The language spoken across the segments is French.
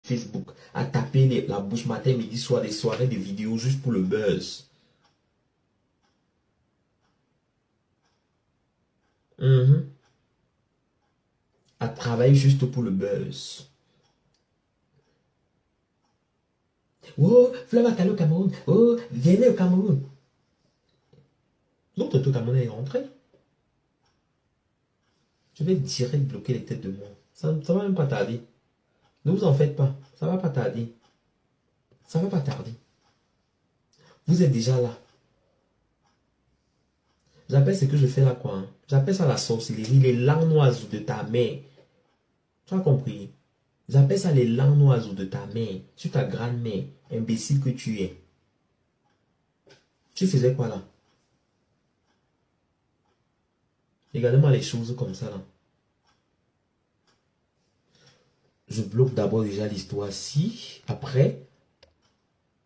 Facebook, à taper la bouche matin, midi, soir, des soirées de vidéos juste pour le buzz. À travailler juste pour le buzz. Oh, Fleuve va aller au Cameroun. Oh, venez au Cameroun. Donc, tout Cameroun est rentré. Je vais direct bloquer les têtes de moi. Ça ne va même pas tarder. Ne vous en faites pas. Ça ne va pas tarder. Ça ne va pas tarder. Vous êtes déjà là. J'appelle ce que je fais là quoi. Hein? J'appelle ça la sorcellerie, les langues noises de ta mère. Tu as compris? J'appelle ça les langues noises de ta mère. Sur ta grand-mère, imbécile que tu es. Tu faisais quoi là? Regardez-moi les choses comme ça là. Je bloque d'abord déjà l'histoire-ci. Après,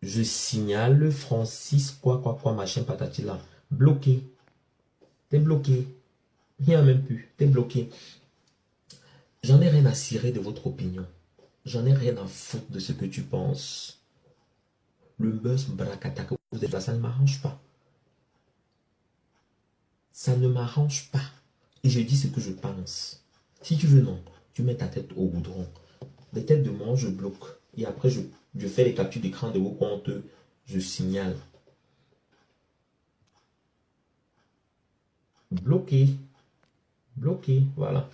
je signale Francis, quoi, machin, patati là. Bloqué. T'es bloqué. Il n'y a même plus. T'es bloqué. J'en ai rien à cirer de votre opinion. J'en ai rien à foutre de ce que tu penses. Le buzz bracata que vous êtes là, ça ne m'arrange pas. Ça ne m'arrange pas. Et je dis ce que je pense. Si tu veux, non. Tu mets ta tête au goudron. Les têtes de moi, je bloque. Et après, je fais les captures d'écran de vos comptes. Je signale. Bloqué. Bloqué. Voilà.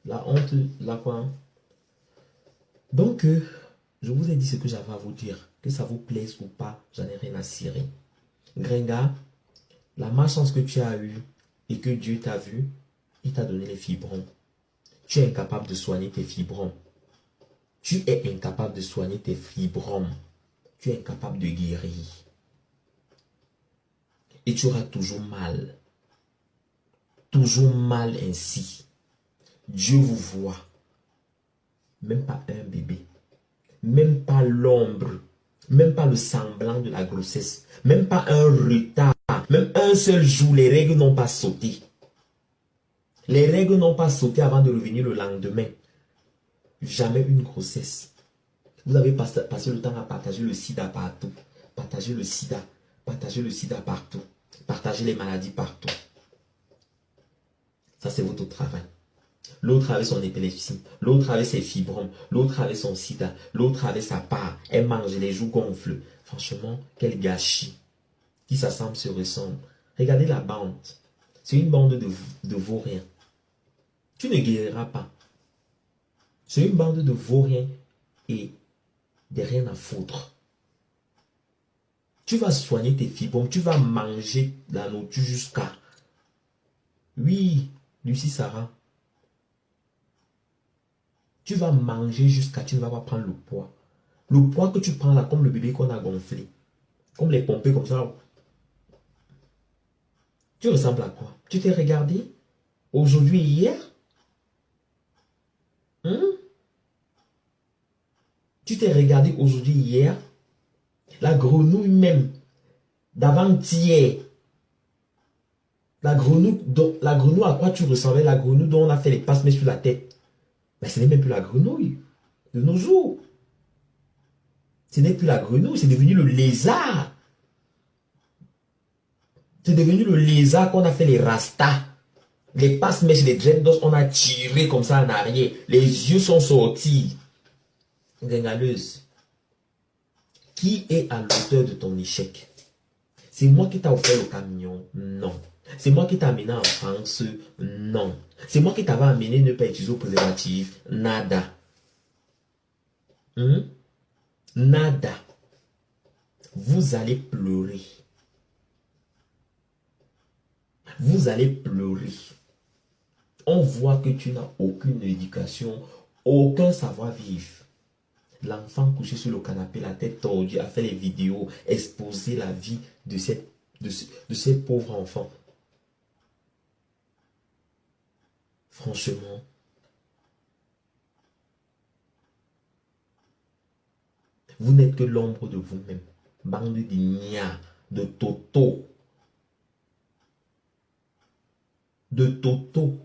La honte, la quoi. Donc, je vous ai dit ce que j'avais à vous dire. Que ça vous plaise ou pas, j'en ai rien à cirer. Gringa, la malchance que tu as eue et que Dieu t'a vu, il t'a donné les fibrons. Tu es incapable de soigner tes fibrons. Tu es incapable de soigner tes fibrons. Tu es incapable de guérir. Et tu auras toujours mal. Toujours mal ainsi. Dieu vous voit. Même pas un bébé. Même pas l'ombre. Même pas le semblant de la grossesse. Même pas un retard. Même un seul jour, les règles n'ont pas sauté. Les règles n'ont pas sauté avant de revenir le lendemain. Jamais une grossesse. Vous avez passé le temps à partager le sida partout. Partager le sida. Partager le sida partout. Partager les maladies partout. Ça, c'est votre travail. L'autre avait son épilepsie. L'autre avait ses fibromes. L'autre avait son sida. L'autre avait sa part. Elle mange, les joues gonflent. Franchement, quel gâchis. Qui s'assemble se ressemble. Regardez la bande. C'est une bande de vauriens. Tu ne guériras pas. C'est une bande de vauriens et de rien à foutre. Tu vas soigner tes fibromes. Tu vas manger la nourriture jusqu'à... Oui, Lucie Sarah. Tu vas manger jusqu'à... Tu ne vas pas prendre le poids. Le poids que tu prends là, comme le bébé qu'on a gonflé. Comme les pompées comme ça. Tu ressembles à quoi? Tu t'es regardé aujourd'hui et hier? Tu t'es regardé aujourd'hui et hier? La grenouille même, d'avant-hier. La grenouille à quoi tu ressemblais? La grenouille dont on a fait les passements sur la tête. Mais ce n'est même plus la grenouille de nos jours. Ce n'est plus la grenouille, c'est devenu le lézard. C'est devenu le lézard qu'on a fait les rastas. Les passe-mèches, les dreadlocks, on a tiré comme ça en arrière. Les yeux sont sortis. Gringaleuse. Qui est à l'auteur de ton échec? C'est moi qui t'ai offert le camion? Non. C'est moi qui t'ai amené en France? Non. C'est moi qui t'avais amené ne pas utiliser au préservatif? Nada. Nada. Vous allez pleurer. Vous allez pleurer. On voit que tu n'as aucune éducation, aucun savoir-vivre. L'enfant couché sur le canapé, la tête tordue, a fait les vidéos, exposer la vie de ces pauvres enfants. Franchement, vous n'êtes que l'ombre de vous-même. Bande d'ignares, de toto. De toto.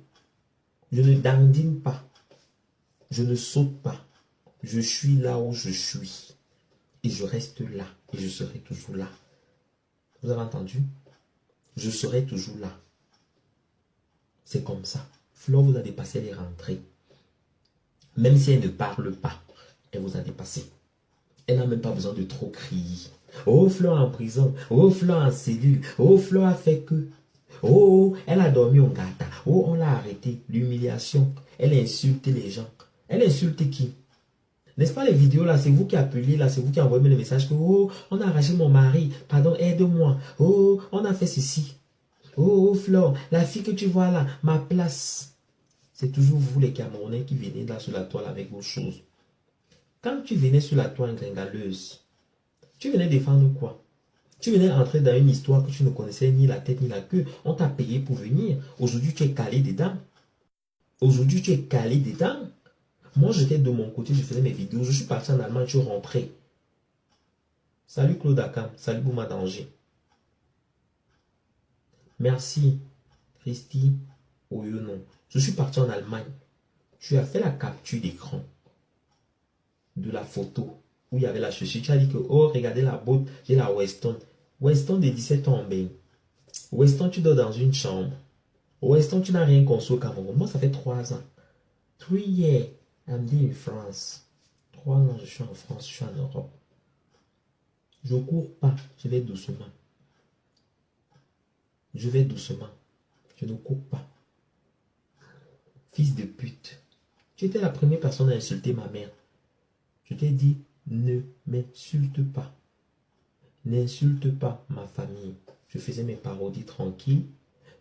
Je ne dandine pas. Je ne saute pas. Je suis là où je suis. Et je reste là. Et je serai toujours là. Vous avez entendu? Je serai toujours là. C'est comme ça. Flore vous a dépassé les rentrées. Même si elle ne parle pas, elle vous a dépassé. Elle n'a même pas besoin de trop crier. Oh, Flore en prison. Oh, Flore en cellule. Oh, Flore a fait que. Oh, elle a dormi au gata. Oh, on l'a arrêté. L'humiliation. Elle insulte les gens. Elle insulte qui? N'est-ce pas les vidéos là, c'est vous qui appelez là, c'est vous qui envoyez le message que oh, on a arraché mon mari, pardon, aide-moi. Oh, on a fait ceci. Oh, Flore, la fille que tu vois là, ma place. C'est toujours vous les Camerounais qui venez là sur la toile avec vos choses. Quand tu venais sur la toile gringaleuse, tu venais défendre quoi? Tu venais entrer dans une histoire que tu ne connaissais ni la tête ni la queue. On t'a payé pour venir. Aujourd'hui, tu es calé dedans. Aujourd'hui, tu es calé dedans. Moi, j'étais de mon côté, je faisais mes vidéos. Je suis parti en Allemagne, je suis rentré. Salut Claude Akam, salut Bouma Danger. Merci Christy Oyono. Je suis parti en Allemagne. Tu as fait la capture d'écran de la photo où il y avait la chaussure. Tu as dit que, oh, regardez la botte, j'ai la Weston. Weston de 17 ans, ben. Weston, tu dors dans une chambre. Weston, tu n'as rien conçu au Cameroun. Moi, ça fait 3 ans. 3 years, I'm in France. 3 ans, je suis en France, je suis en Europe. Je cours pas, je vais doucement. Je vais doucement. Je ne cours pas. Fils de pute. Tu étais la première personne à insulter ma mère. Je t'ai dit, ne m'insulte pas. N'insulte pas ma famille. Je faisais mes parodies tranquilles.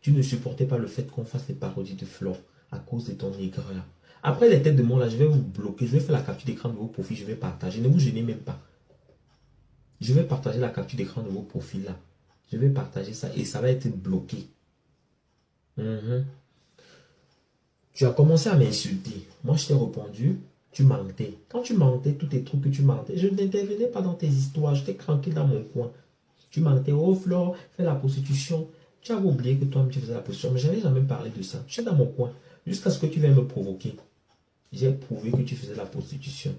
Tu ne supportais pas le fait qu'on fasse les parodies de Flore à cause de ton aigreur. Après les têtes de mort là, je vais vous bloquer. Je vais faire la capture d'écran de vos profils. Je vais partager. Ne vous gênez même pas. Je vais partager la capture d'écran de vos profils là. Je vais partager ça et ça va être bloqué. Tu as commencé à m'insulter. Moi, je t'ai répondu, tu mentais. Quand tu mentais, tous tes trucs que tu mentais, je n'intervenais pas dans tes histoires. J'étais tranquille dans mon coin. Tu mentais, oh Flore, fais la prostitution. Tu avais oublié que toi-même tu faisais la prostitution, mais je n'avais jamais parlé de ça. Je suis dans mon coin. Jusqu'à ce que tu viennes me provoquer. J'ai prouvé que tu faisais la prostitution.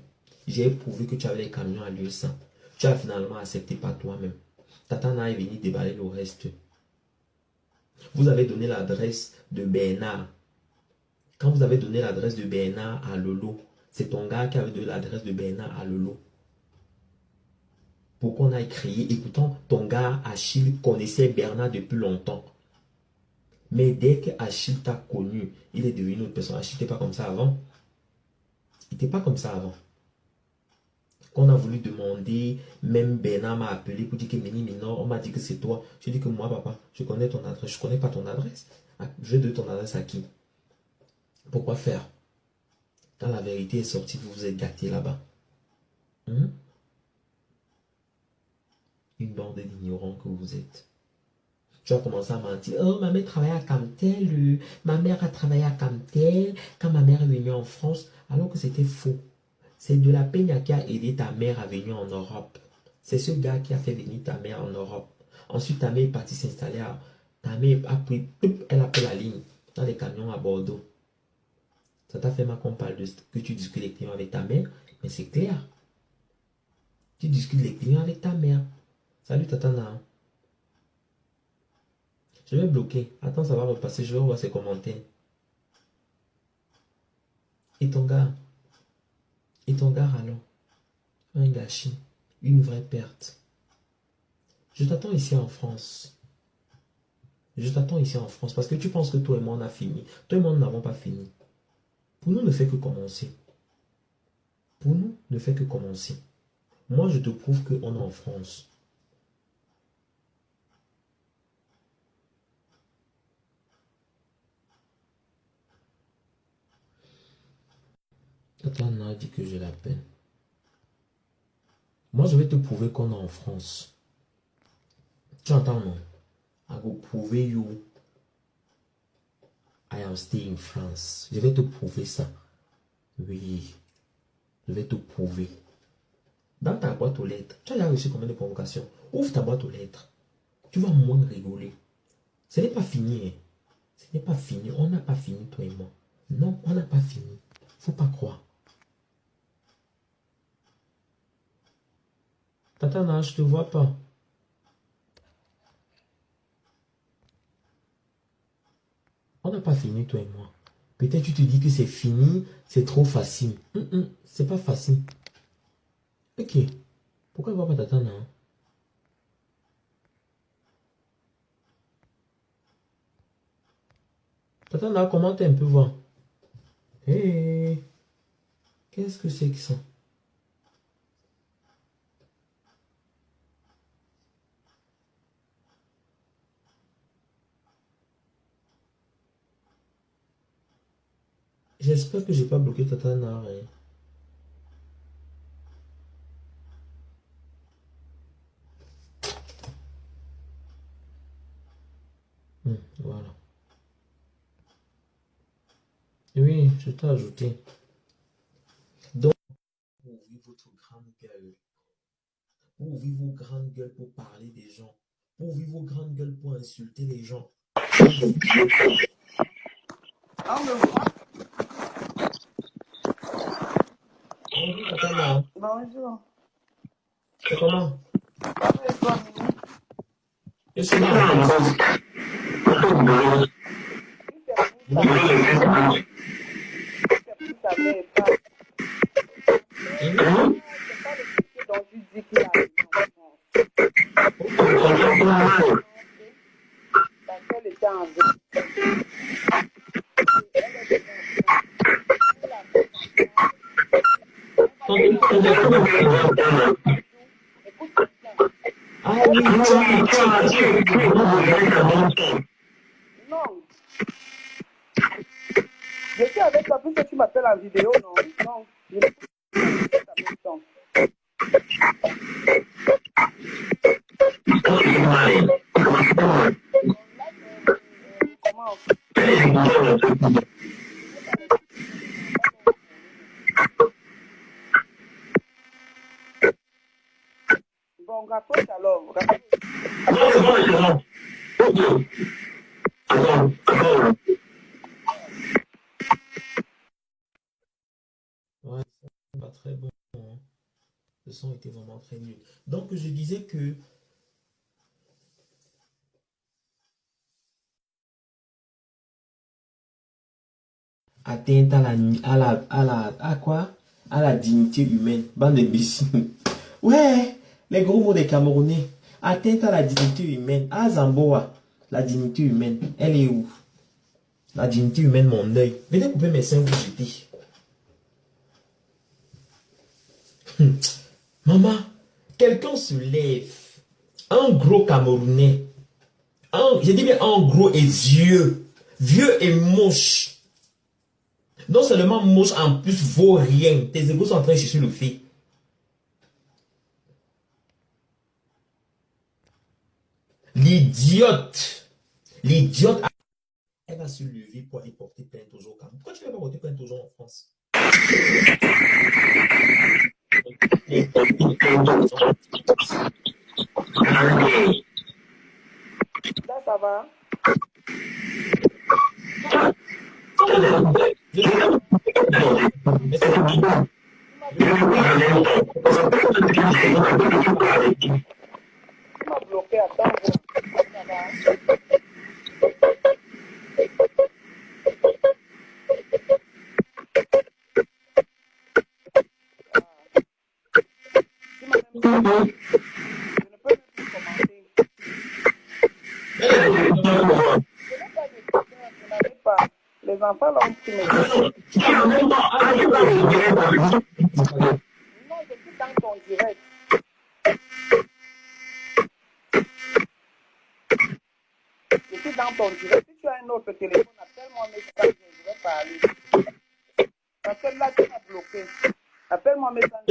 J'ai prouvé que tu avais les camions à l'huile sang. Tu as finalement accepté par toi-même. Tatana est venu déballer le reste. Vous avez donné l'adresse de Bernard. Quand vous avez donné l'adresse de Bernard à Lolo, c'est ton gars qui avait donné l'adresse de Bernard à Lolo. Pour qu'on aille crier. Et pourtant, ton gars Achille connaissait Bernard depuis longtemps. Mais dès que Achille t'a connu, il est devenu une autre personne. Achille n'était pas comme ça avant. Il n'était pas comme ça avant. Qu'on a voulu demander, même Bernard m'a appelé pour dire que Mini Minor, on m'a dit que c'est toi. Je dis que moi, papa, je connais ton adresse. Je ne connais pas ton adresse. Je vais donner ton adresse à qui? Pourquoi faire? Quand la vérité est sortie, vous vous êtes gâté là-bas. Une bande d'ignorants que vous êtes. Tu as commencé à mentir. Oh, ma mère travaillait à Camtel. Ma mère a travaillé à Camtel quand ma mère est venue en France. Alors que c'était faux. C'est de la Peña qui a aidé ta mère à venir en Europe. C'est ce gars qui a fait venir ta mère en Europe. Ensuite, ta mère est partie s'installer à... Ta mère a pris... Elle a pris la ligne dans les camions à Bordeaux. Ça t'a fait mal qu'on parle de que tu discutes les clients avec ta mère. Mais c'est clair. Tu discutes les clients avec ta mère. Salut Tatana. Je vais bloquer. Attends, ça va repasser. Je vais voir ses commentaires. Et ton gars? Et ton gars alors? Un gâchis. Une vraie perte. Je t'attends ici en France. Je t'attends ici en France. Parce que tu penses que toi et moi on a fini. Toi et moi nous n'avons pas fini. Pour nous ne fait que commencer. Pour nous ne fait que commencer. Moi je te prouve qu'on est en France. Attends, on a dit que j'ai la peine. Moi, je vais te prouver qu'on est en France. Tu entends, non? I will prove you I am staying in France. Je vais te prouver ça. Oui. Je vais te prouver. Dans ta boîte aux lettres, tu as déjà reçu combien de convocations? Ouvre ta boîte aux lettres. Tu vas moins rigoler. Ce n'est pas fini. Hein. Ce n'est pas fini. On n'a pas fini, toi et moi. Non, on n'a pas fini. Faut pas croire. Tatana, je te vois pas. On n'a pas fini, toi et moi. Peut-être tu te dis que c'est fini, c'est trop facile. C'est pas facile. Ok. Pourquoi il ne voit pas Tatana? Tatana, commente un peu, voir. Hé, qu'est-ce que c'est que ça? J'espère que j'ai pas bloqué Tatana. Voilà. Oui, je t'ai ajouté. Donc, vous ouvrez votre grande gueule. Vous ouvrez vos grandes gueules pour parler des gens. Vous ouvrez vos grandes gueules pour insulter les gens. Bonjour, Tatana. Bonjour. C'est comment? Je suis là. Ah oui, Non. Je suis avec toi puisque tu m'appelles en vidéo, non? Non. Je ne peux pas en même temps. Comment? Bon, raccroche alors. Ouais, c'est pas très bon. Hein. Le son était vraiment très nul. Donc, je disais que atteinte à quoi? À la dignité humaine. Bande d'imbéciles. Ouais, les gros mots des Camerounais. Atteinte à la dignité humaine. Ah, Zamboa, la dignité humaine, elle est où? La dignité humaine, mon œil. Venez couper mes seins, vous jeter. Maman, quelqu'un se lève. Un gros Camerounais. Je dis bien un gros et vieux. Vieux et moche. Non seulement moche, en plus vaut rien. Tes égos sont en train de chercher le fait. L'idiote. L'idiote. Elle va se lever pour aller porter plainte aux gens au Cameroun. Pourquoi tu ne vas pas porter plainte aux gens en France? Là, ça va? Tu m'as bloqué, attends. Ça va? Tu m'as même... Je ne peux même plus commenter. Je n'ai pas de cœur, je n'avais pas. Les enfants l'ont pris mes cœurs. Non, je suis dans ton direct. Je suis dans ton direct. Si tu as un autre téléphone, appelle-moi message, je vais parler. Parce que là, tu m'as bloqué. Appelle-moi message.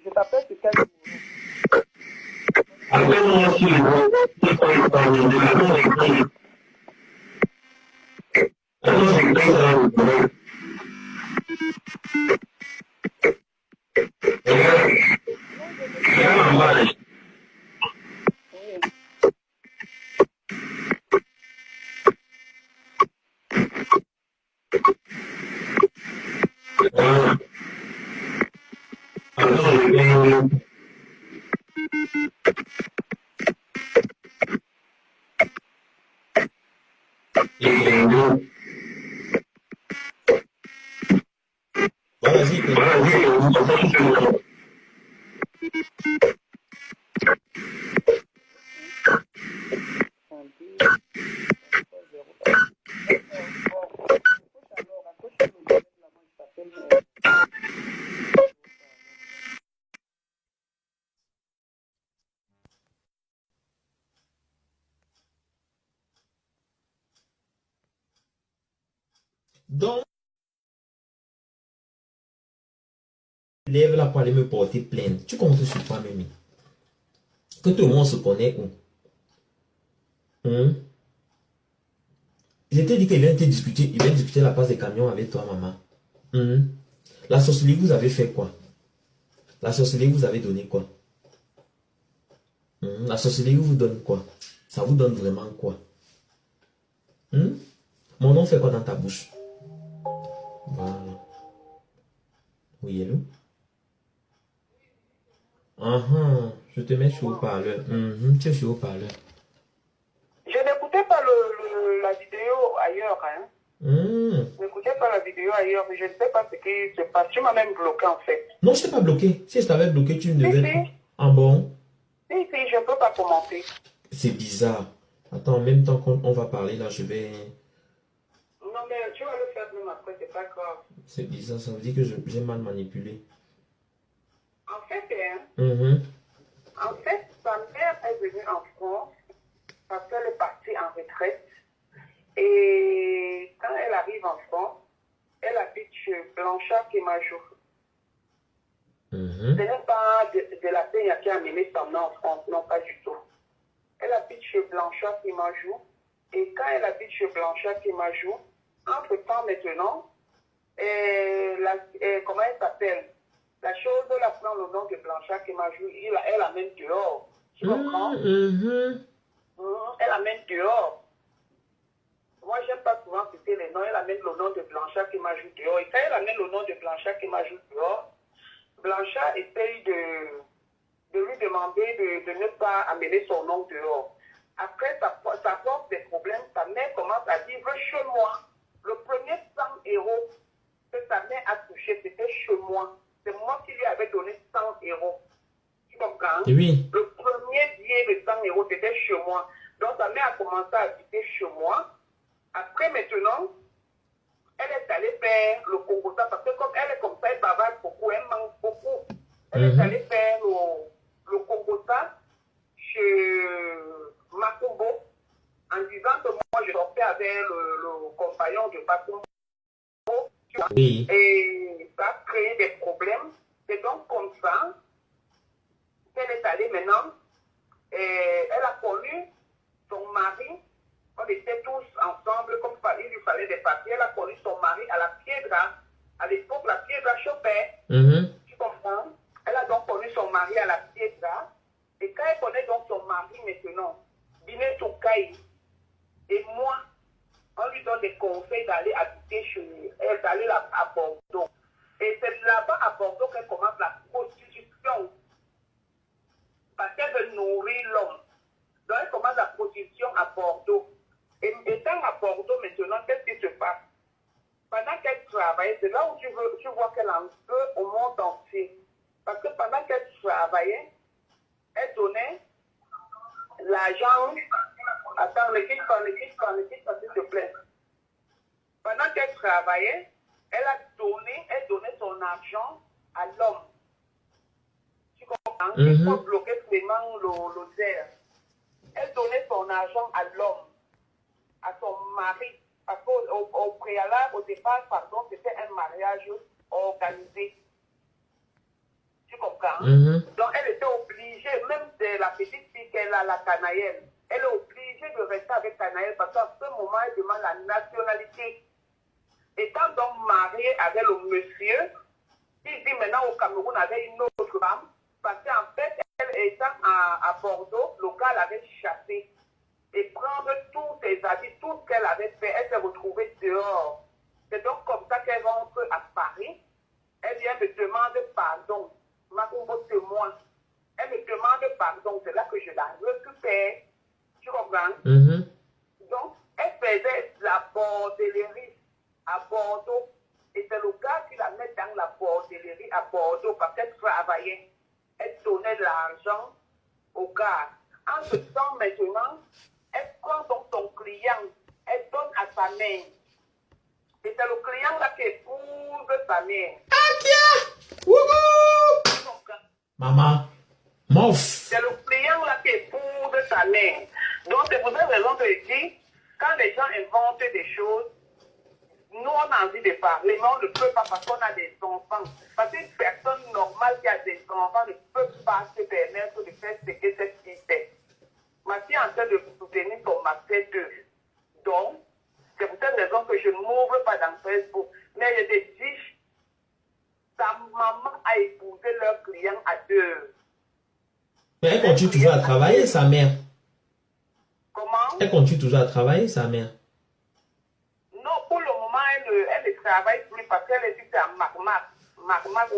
Je t'appelle sur quel numéro? Vas-y, donc, lève là pour aller me porter plainte. Tu comptes sur quoi, Mimi? Que tout le monde se connaît où? Je t'ai dit qu'il vient te discuter, il vient discuter la place des camions avec toi, maman. La sorcellerie, vous avez fait quoi? La sorcellerie, vous avez donné quoi? La sorcellerie vous donne quoi? Ça vous donne vraiment quoi? Mon nom fait quoi dans ta bouche? Voilà. Oui, hello? Je te mets sur haut-parleur. Tu es sur haut-parleur. Je n'écoutais pas la vidéo ailleurs. Hein. Je n'écoutais pas la vidéo ailleurs, mais je ne sais pas ce qui se passe. Tu m'as même bloqué en fait. Non, je ne t'ai pas bloqué. Si je t'avais bloqué, tu ne devais pas. Ah bon? Si, je ne peux pas commenter. C'est bizarre. Attends, en même temps qu'on va parler là, je vais... Non, mais tu vas le faire même après, c'est pas grave. C'est bizarre, ça veut dire que j'ai mal manipulé. En fait, En fait, sa mère est venue en France parce qu'elle est partie en retraite. Et quand elle arrive en France, elle habite chez Blanchard Kimajou. Ce n'est pas de la peine qui a amené son nom en France, non, pas du tout. Elle habite chez Blanchard Kimajou. Et quand elle habite chez Blanchard Kimajou, entre-temps maintenant, comment elle s'appelle? La chose, elle prend le nom de Blanchard Kimajou, elle l'amène dehors. Tu comprends? Elle l'amène dehors. Moi, j'aime pas souvent citer les noms. Elle amène le nom de Blanchard Kimajou dehors. Et quand elle amène le nom de Blanchard Kimajou dehors, Blanchard essaye de lui demander de ne pas amener son nom dehors. Après, ça pose des problèmes. Sa mère commence à dire chez moi. Le premier 100 € que sa mère a touché, c'était chez moi. C'est moi qui lui avais donné 100 €. Tu comprends? Oui. Le premier billet de 100 €, c'était chez moi. Donc, sa mère a commencé à habiter chez moi. Après, maintenant, elle est allée faire le Congota parce que comme elle est comme ça, elle bavarde beaucoup, elle manque beaucoup. Elle est allée faire le Congota chez Makumbo en disant que moi, je sortais avec le compagnon de Makumbo. Oui. Et ça a créé des problèmes. C'est donc comme ça qu'elle est allée maintenant. Et elle a connu son mari. On était tous ensemble, comme il lui fallait des papiers. Elle a connu son mari à la Piedra. À l'époque, la Piedra chopait. Tu comprends? Elle a donc connu son mari à la Piedra. Et quand elle connaît donc son mari maintenant, Biné Toukaï, et moi, on lui donne des conseils d'aller habiter chez elle, d'aller à Bordeaux. Et c'est là-bas à Bordeaux qu'elle commence la prostitution. Parce qu'elle veut nourrir l'homme. Donc elle commence la prostitution à Bordeaux. Et étant à Bordeaux maintenant, qu'est-ce qui se passe? Pendant qu'elle travaillait, c'est là où tu vois qu'elle en veut au monde entier. Parce que pendant qu'elle travaillait, elle donnait l'argent. Attends, ne quitte pas, s'il te plaît. Pendant qu'elle travaillait, elle donnait son argent à l'homme. Tu comprends? Il faut bloquer vraiment l'odeur. Elle donnait son argent à l'homme, à son mari. Parce qu'au préalable, au départ, pardon, c'était un mariage organisé. Tu comprends? Donc, elle était obligée, même de la petite fille qu'elle a, la Canaïenne, elle est obligée de rester avec Canaïenne parce qu'à ce moment, elle demande la nationalité. Étant donc mariée avec le monsieur, il dit maintenant au Cameroun avec une autre femme, parce qu'en fait, elle étant à Bordeaux, le gars l'avait chassée. Et prendre tous ses habits, tout ce qu'elle avait fait, elle s'est retrouvée dehors. C'est donc comme ça qu'elle rentre à Paris. Elle vient me demander pardon. Makumbo, de moi. Elle me demande pardon, c'est là que je la récupère. Tu comprends? Donc, elle faisait la bordellerie à Bordeaux. Et c'est le gars qui la met dans la bordellerie à Bordeaux parce qu'elle travaillait. Elle donnait de l'argent au gars. En ce temps, maintenant, elle prend donc son client, elle donne à sa mère. Et c'est le client là qui épouse sa mère. Maman, mof. C'est le client là qui épouse sa mère. Donc, c'est pour cette raison que je dis, quand les gens inventent des choses, nous, on a envie de parler, mais on ne peut pas parce qu'on a des enfants. Parce qu'une personne normale qui a des enfants ne peut pas se permettre de faire ce que cette fille fait. Ma fille est en train de soutenir son master 2. Donc, c'est pour cette raison que je ne m'ouvre pas dans Facebook. Mais je te dis, sa maman a épousé leur client à deux. Mais elle continue toujours à travailler, sa mère. Comment? Elle continue toujours à travailler, sa mère. Non, pour le moment, elle ne travaille plus parce qu'elle est à Magmac. Magmac,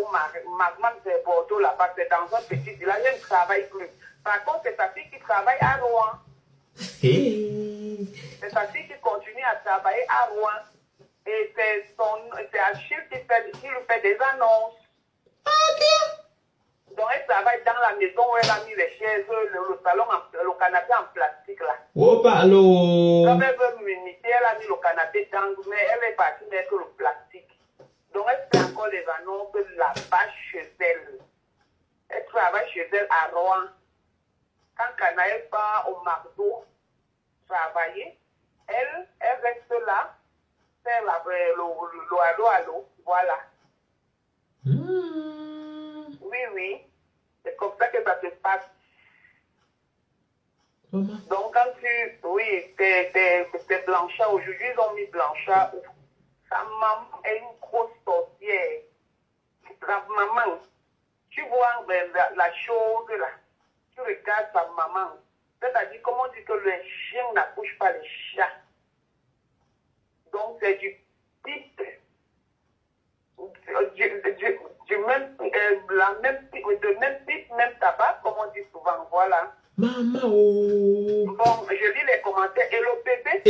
c'est Bordeaux là-bas, c'est dans un petit village, elle ne travaille plus. Par contre, c'est sa fille qui travaille à Rouen. C'est sa fille qui continue à travailler à Rouen. Et c'est Achille qui lui fait des annonces. Donc, elle travaille dans la maison où elle a mis les chaises, le salon, le canapé en plastique là. Oh, allô. Comme elle veut m'imiter, elle a mis le canapé dans, mais elle est partie mettre le plastique. Donc, elle fait encore les annonces là-bas chez elle. Elle travaille chez elle à Rouen. Quand Canaël part au McDo travailler, elle reste là, faire le allô, voilà. Oui, c'est comme ça que ça se passe. Donc, quand t'es Blanchard, aujourd'hui, ils ont mis Blanchard. Sa maman est une grosse sorcière. La maman, tu vois la chose là, tu regardes sa maman. C'est-à-dire, comment on dit que le chien n'accouche pas les chats. Donc, c'est du type, de même type, même tabac, comme on dit souvent, voilà. Maman, oh. Bon, je lis les commentaires. Et le bébé,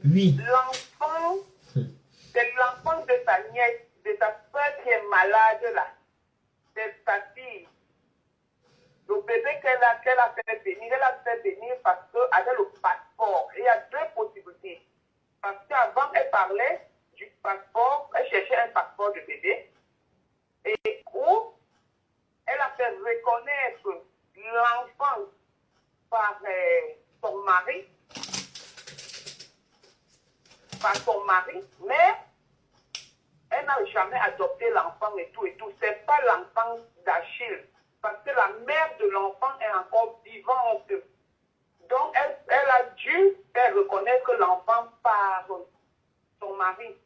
oui. L'enfant, c'est l'enfant de sa nièce, de sa soeur qui est malade là. C'est sa fille. Le bébé qu'elle a fait venir, elle a fait venir parce qu'avec le passeport, il y a deux possibilités. Parce qu'avant, elle parlait du passeport, elle cherchait un passeport de bébé. Et où elle a fait reconnaître l'enfant par son mari, mais elle n'a jamais adopté l'enfant et tout. C'est pas l'enfant d'Achille, parce que la mère de l'enfant est encore vivante. Donc, elle a dû faire reconnaître l'enfant par son mari.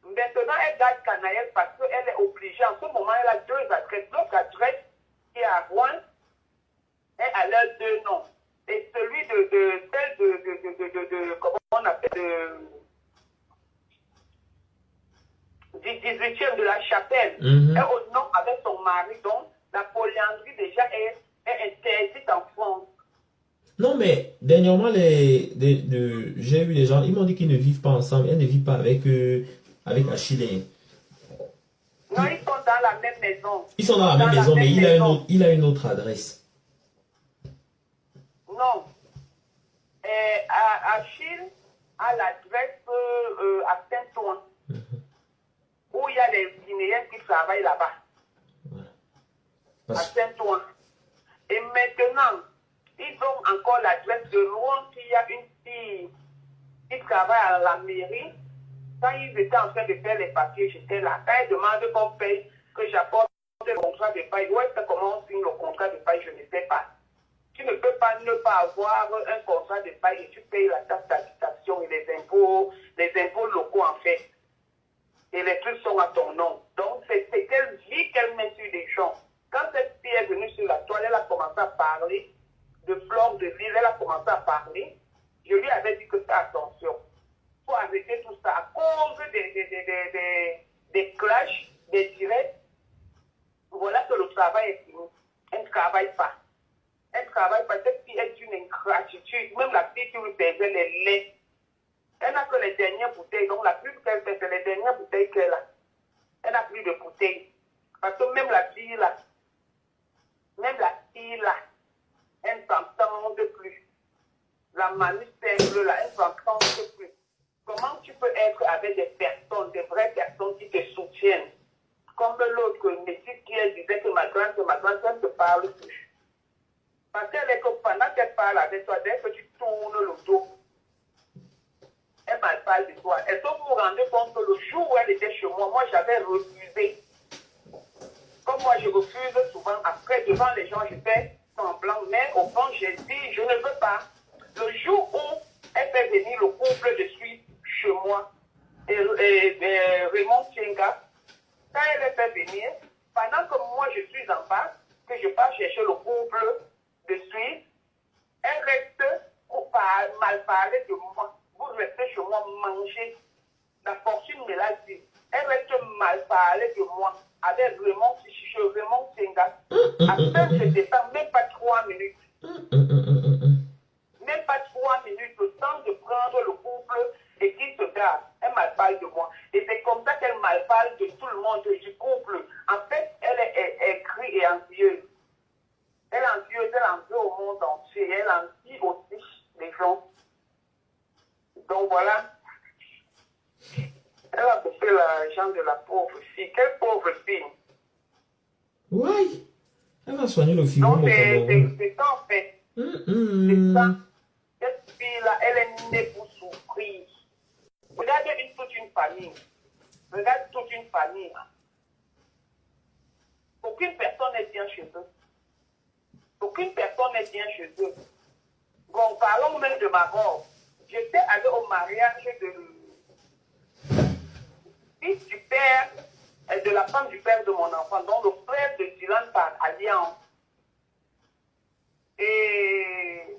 Maintenant, elle garde Canaël parce qu'elle est obligée. En ce moment, elle a deux adresses. L'autre adresse qui est à Rouen est à leurs deux noms. Et celui comment on appelle, du 18e de la Chapelle, est au nom avec son mari. Donc, la polyandrie déjà est interdite en France. Non, mais dernièrement, j'ai eu des gens, ils m'ont dit qu'ils ne vivent pas ensemble. Elles ne vivent pas avec Achille. Non, ils sont dans la même maison. Ils sont dans la même maison, mais il a une autre adresse. Non. Achille a l'adresse à Saint-Ouen, où il y a les Guinéens qui travaillent là-bas. Voilà. À Saint-Ouen. Et maintenant, ils ont encore l'adresse de Rouen, qu'il y a une fille qui travaille à la mairie. Quand ils étaient en train de faire les papiers, j'étais là. Quand ils demandent qu'on paye, que j'apporte le contrat de paye, où est-ce comment on signe le contrat de paye, je ne sais pas. Tu ne peux pas ne pas avoir un contrat de paye et tu payes la taxe d'habitation et les impôts locaux en fait. Et les trucs sont à ton nom. Donc, c'est quelle vie qu'elle met sur les gens. Quand cette fille est venue sur la toile, elle a commencé à parler de fleurs de l'île, elle a commencé à parler. Je lui avais dit que fais attention. Il faut arrêter tout ça. À cause des clashs, des directs, voilà que le travail est fini. Elle ne bouteilles. Donc, la pub qu'elle fait, c'est les dernières bouteilles qu'elle a. Elle n'a plus de bouteilles. Parce que même la fille là, elle ne s'entend plus. La manie simple là, elle ne s'entend plus. Comment tu peux être avec des personnes, des vraies personnes qui te soutiennent? Comme l'autre Messie qui elle disait que ma grande elle ne te parle plus. Parce qu'elle est que pendant qu'elle parle avec toi, dès que tu tournes le dos, elle m'a parlé de toi. Est-ce que vous vous rendez compte que le jour où elle était chez moi, j'avais refusé. Comme moi, je refuse souvent. Après, devant les gens, je fais semblant. Mais au fond, j'ai dit, je ne veux pas. Le jour où elle fait venir le couple de suite chez moi, et Raymond Tienga, quand elle les fait venir, pendant que moi, je suis en bas, que je pars chercher le couple de suite, elle reste mal parler de moi. Vous restez chez moi manger. La fortune me l'a dit. Elle reste mal parler de moi. Avec vraiment, si je vraiment Senga. À peine je descends, même pas 3 minutes. Même pas 3 minutes, le temps de prendre le couple et qui se garde. Elle mal parle de moi. Et c'est comme ça qu'elle mal parle de tout le monde, du couple. En fait, elle est écrite et envieuse. Elle est envieuse, elle en veut au monde entier. Elle envie aussi les gens. Donc voilà. Elle a bouffé l'argent de la pauvre fille. Quelle pauvre fille. Oui. Elle va soigner le film au Donc Cameroun. c'est ça en fait. C'est ça. Cette fille-là, elle est née pour souffrir. Regardez toute une famille. Regarde toute une famille. Aucune personne n'est bien chez eux. Aucune personne n'est bien chez eux. Bon, parlons même de ma robe. J'étais allée au mariage de fils du père et de la femme du père de mon enfant, donc le frère de Dylan par alliance. Et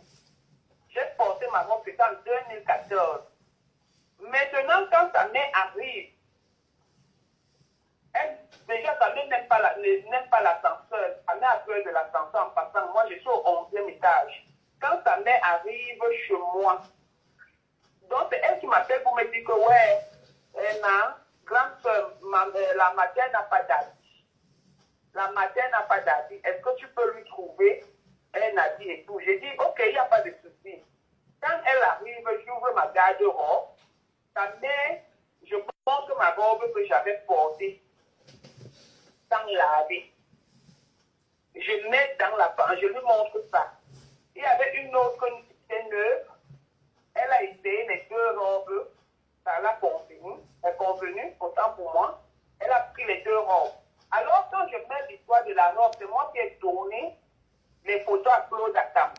j'ai porté ma robe, c'était en 2014. Maintenant, quand sa mère arrive, elle, déjà, sa mère n'aime pas l'ascenseur. Sa mère a peur de l'ascenseur en passant. Moi, je suis au 11e étage. Quand sa mère arrive chez moi, donc c'est elle qui m'appelle pour me dire que, ouais, grande soeur, la matin n'a pas d'avis. La matin n'a pas d'avis. Est-ce que tu peux lui trouver un avis et tout? J'ai dit, ok, il n'y a pas de souci. Quand elle arrive, j'ouvre ma garde-robe. Sa mère, je montre ma robe que j'avais portée sans laver. Je mets dans la panne, je lui montre ça. Il y avait une autre qui était neuve. Elle a essayé les 2 robes. Ça l'a convenu. Elle est convenue, autant pour moi. Elle a pris les 2 robes. Alors, quand je mets l'histoire de la robe, c'est moi qui ai donné les photos à Claude Akam.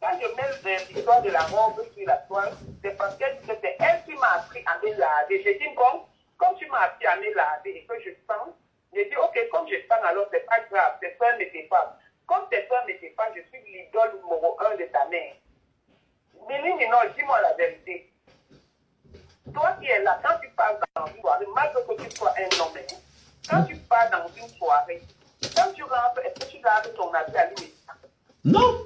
Quand je mets l'histoire de la robe sur la toile, c'est parce que c'est elle qui m'a appris à me laver. J'ai dit, bon, comme tu m'as appris à me laver et que je sens, j'ai dit, ok, comme je sens, alors c'est pas grave, tes soeurs ne t'effacent. Comme tes soeurs ne t'effacent, je suis l'idole numéro 1 de ta mère. Méline, non, dis-moi la vérité. Toi qui es là, quand tu pars dans une soirée, malgré que tu sois un homme, quand tu pars dans une soirée, quand tu rentres, est-ce que tu laves ton habit à l'immédiat? Non.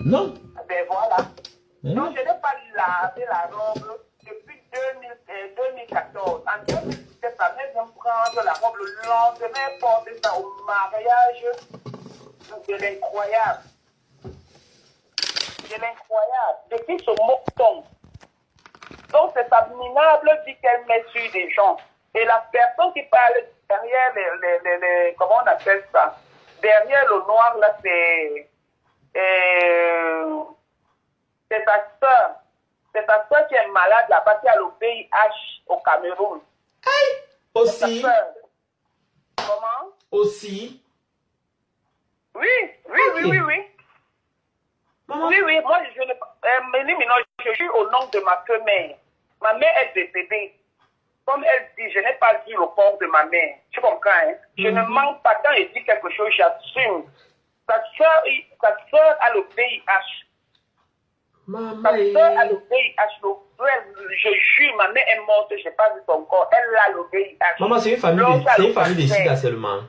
Non. Ben voilà. Donc, je n'ai pas lavé la robe depuis 2014. En 2017, sa mère vient prendre la robe le lendemain, porter ça au mariage de l'incroyable. De l'incroyable. Depuis ce moque-ton. Donc, c'est sa minable vie qu'elle met sur des gens. Et la personne qui parle derrière comment on appelle ça? Derrière le noir, là, c'est sa soeur. C'est sa soeur qui est malade là-bas, qui a le VIH au Cameroun. Aussi. Comment? Aussi. Oui. Maman. Oui, moi, je suis au nom de ma mère. Ma mère est décédée. Comme elle dit, je n'ai pas vu le corps de ma mère. Tu comprends, hein? Je ne mens pas. Quand elle dit quelque chose, j'assume. Sa soeur a le VIH. Maman. Sa soeur a le VIH. Je jure, ma mère est morte, je n'ai pas vu son corps. Elle a le VIH. Maman, c'est une famille de sida seulement.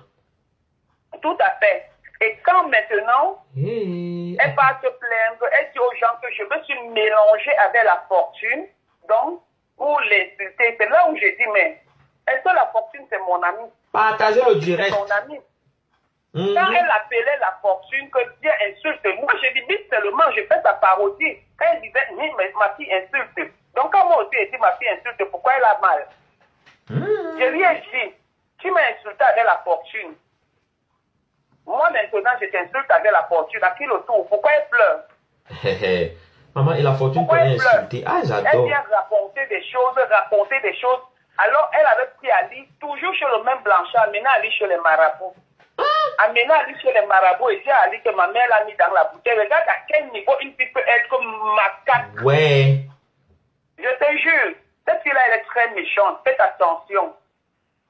Tout à fait. Et quand maintenant, elle va se plaindre, elle dit aux gens que je me suis mélangée avec la fortune, donc ou l'insulter. C'est là où j'ai dit, mais est-ce que la fortune, c'est mon ami? Partagez le direct. C'est ton ami. Quand elle appelait la fortune, que Dieu insulte, moi j'ai dit, vite seulement, je fais sa parodie. Quand elle disait, oui, mais ma fille insulte. Donc quand moi aussi j'ai dit, ma fille insulte, pourquoi elle a mal? Je lui ai dit, tu m'as insulté avec la fortune. Moi maintenant, je t'insulte avec la fortune. À qui le tour? Pourquoi elle pleure? Maman, et la fortune peut insulter. Ah, Elle j'adore. vient raconter des choses. Alors, elle avait pris Ali, toujours chez le même Blanchard, maintenant Ali chez les marabouts. Maintenant Ali chez les marabouts, et dit à Ali que ma mère l'a mis dans la bouteille. Regarde à quel niveau une fille peut être macaque. Ouais. Je te jure, cette fille-là, elle est très méchante. Faites attention.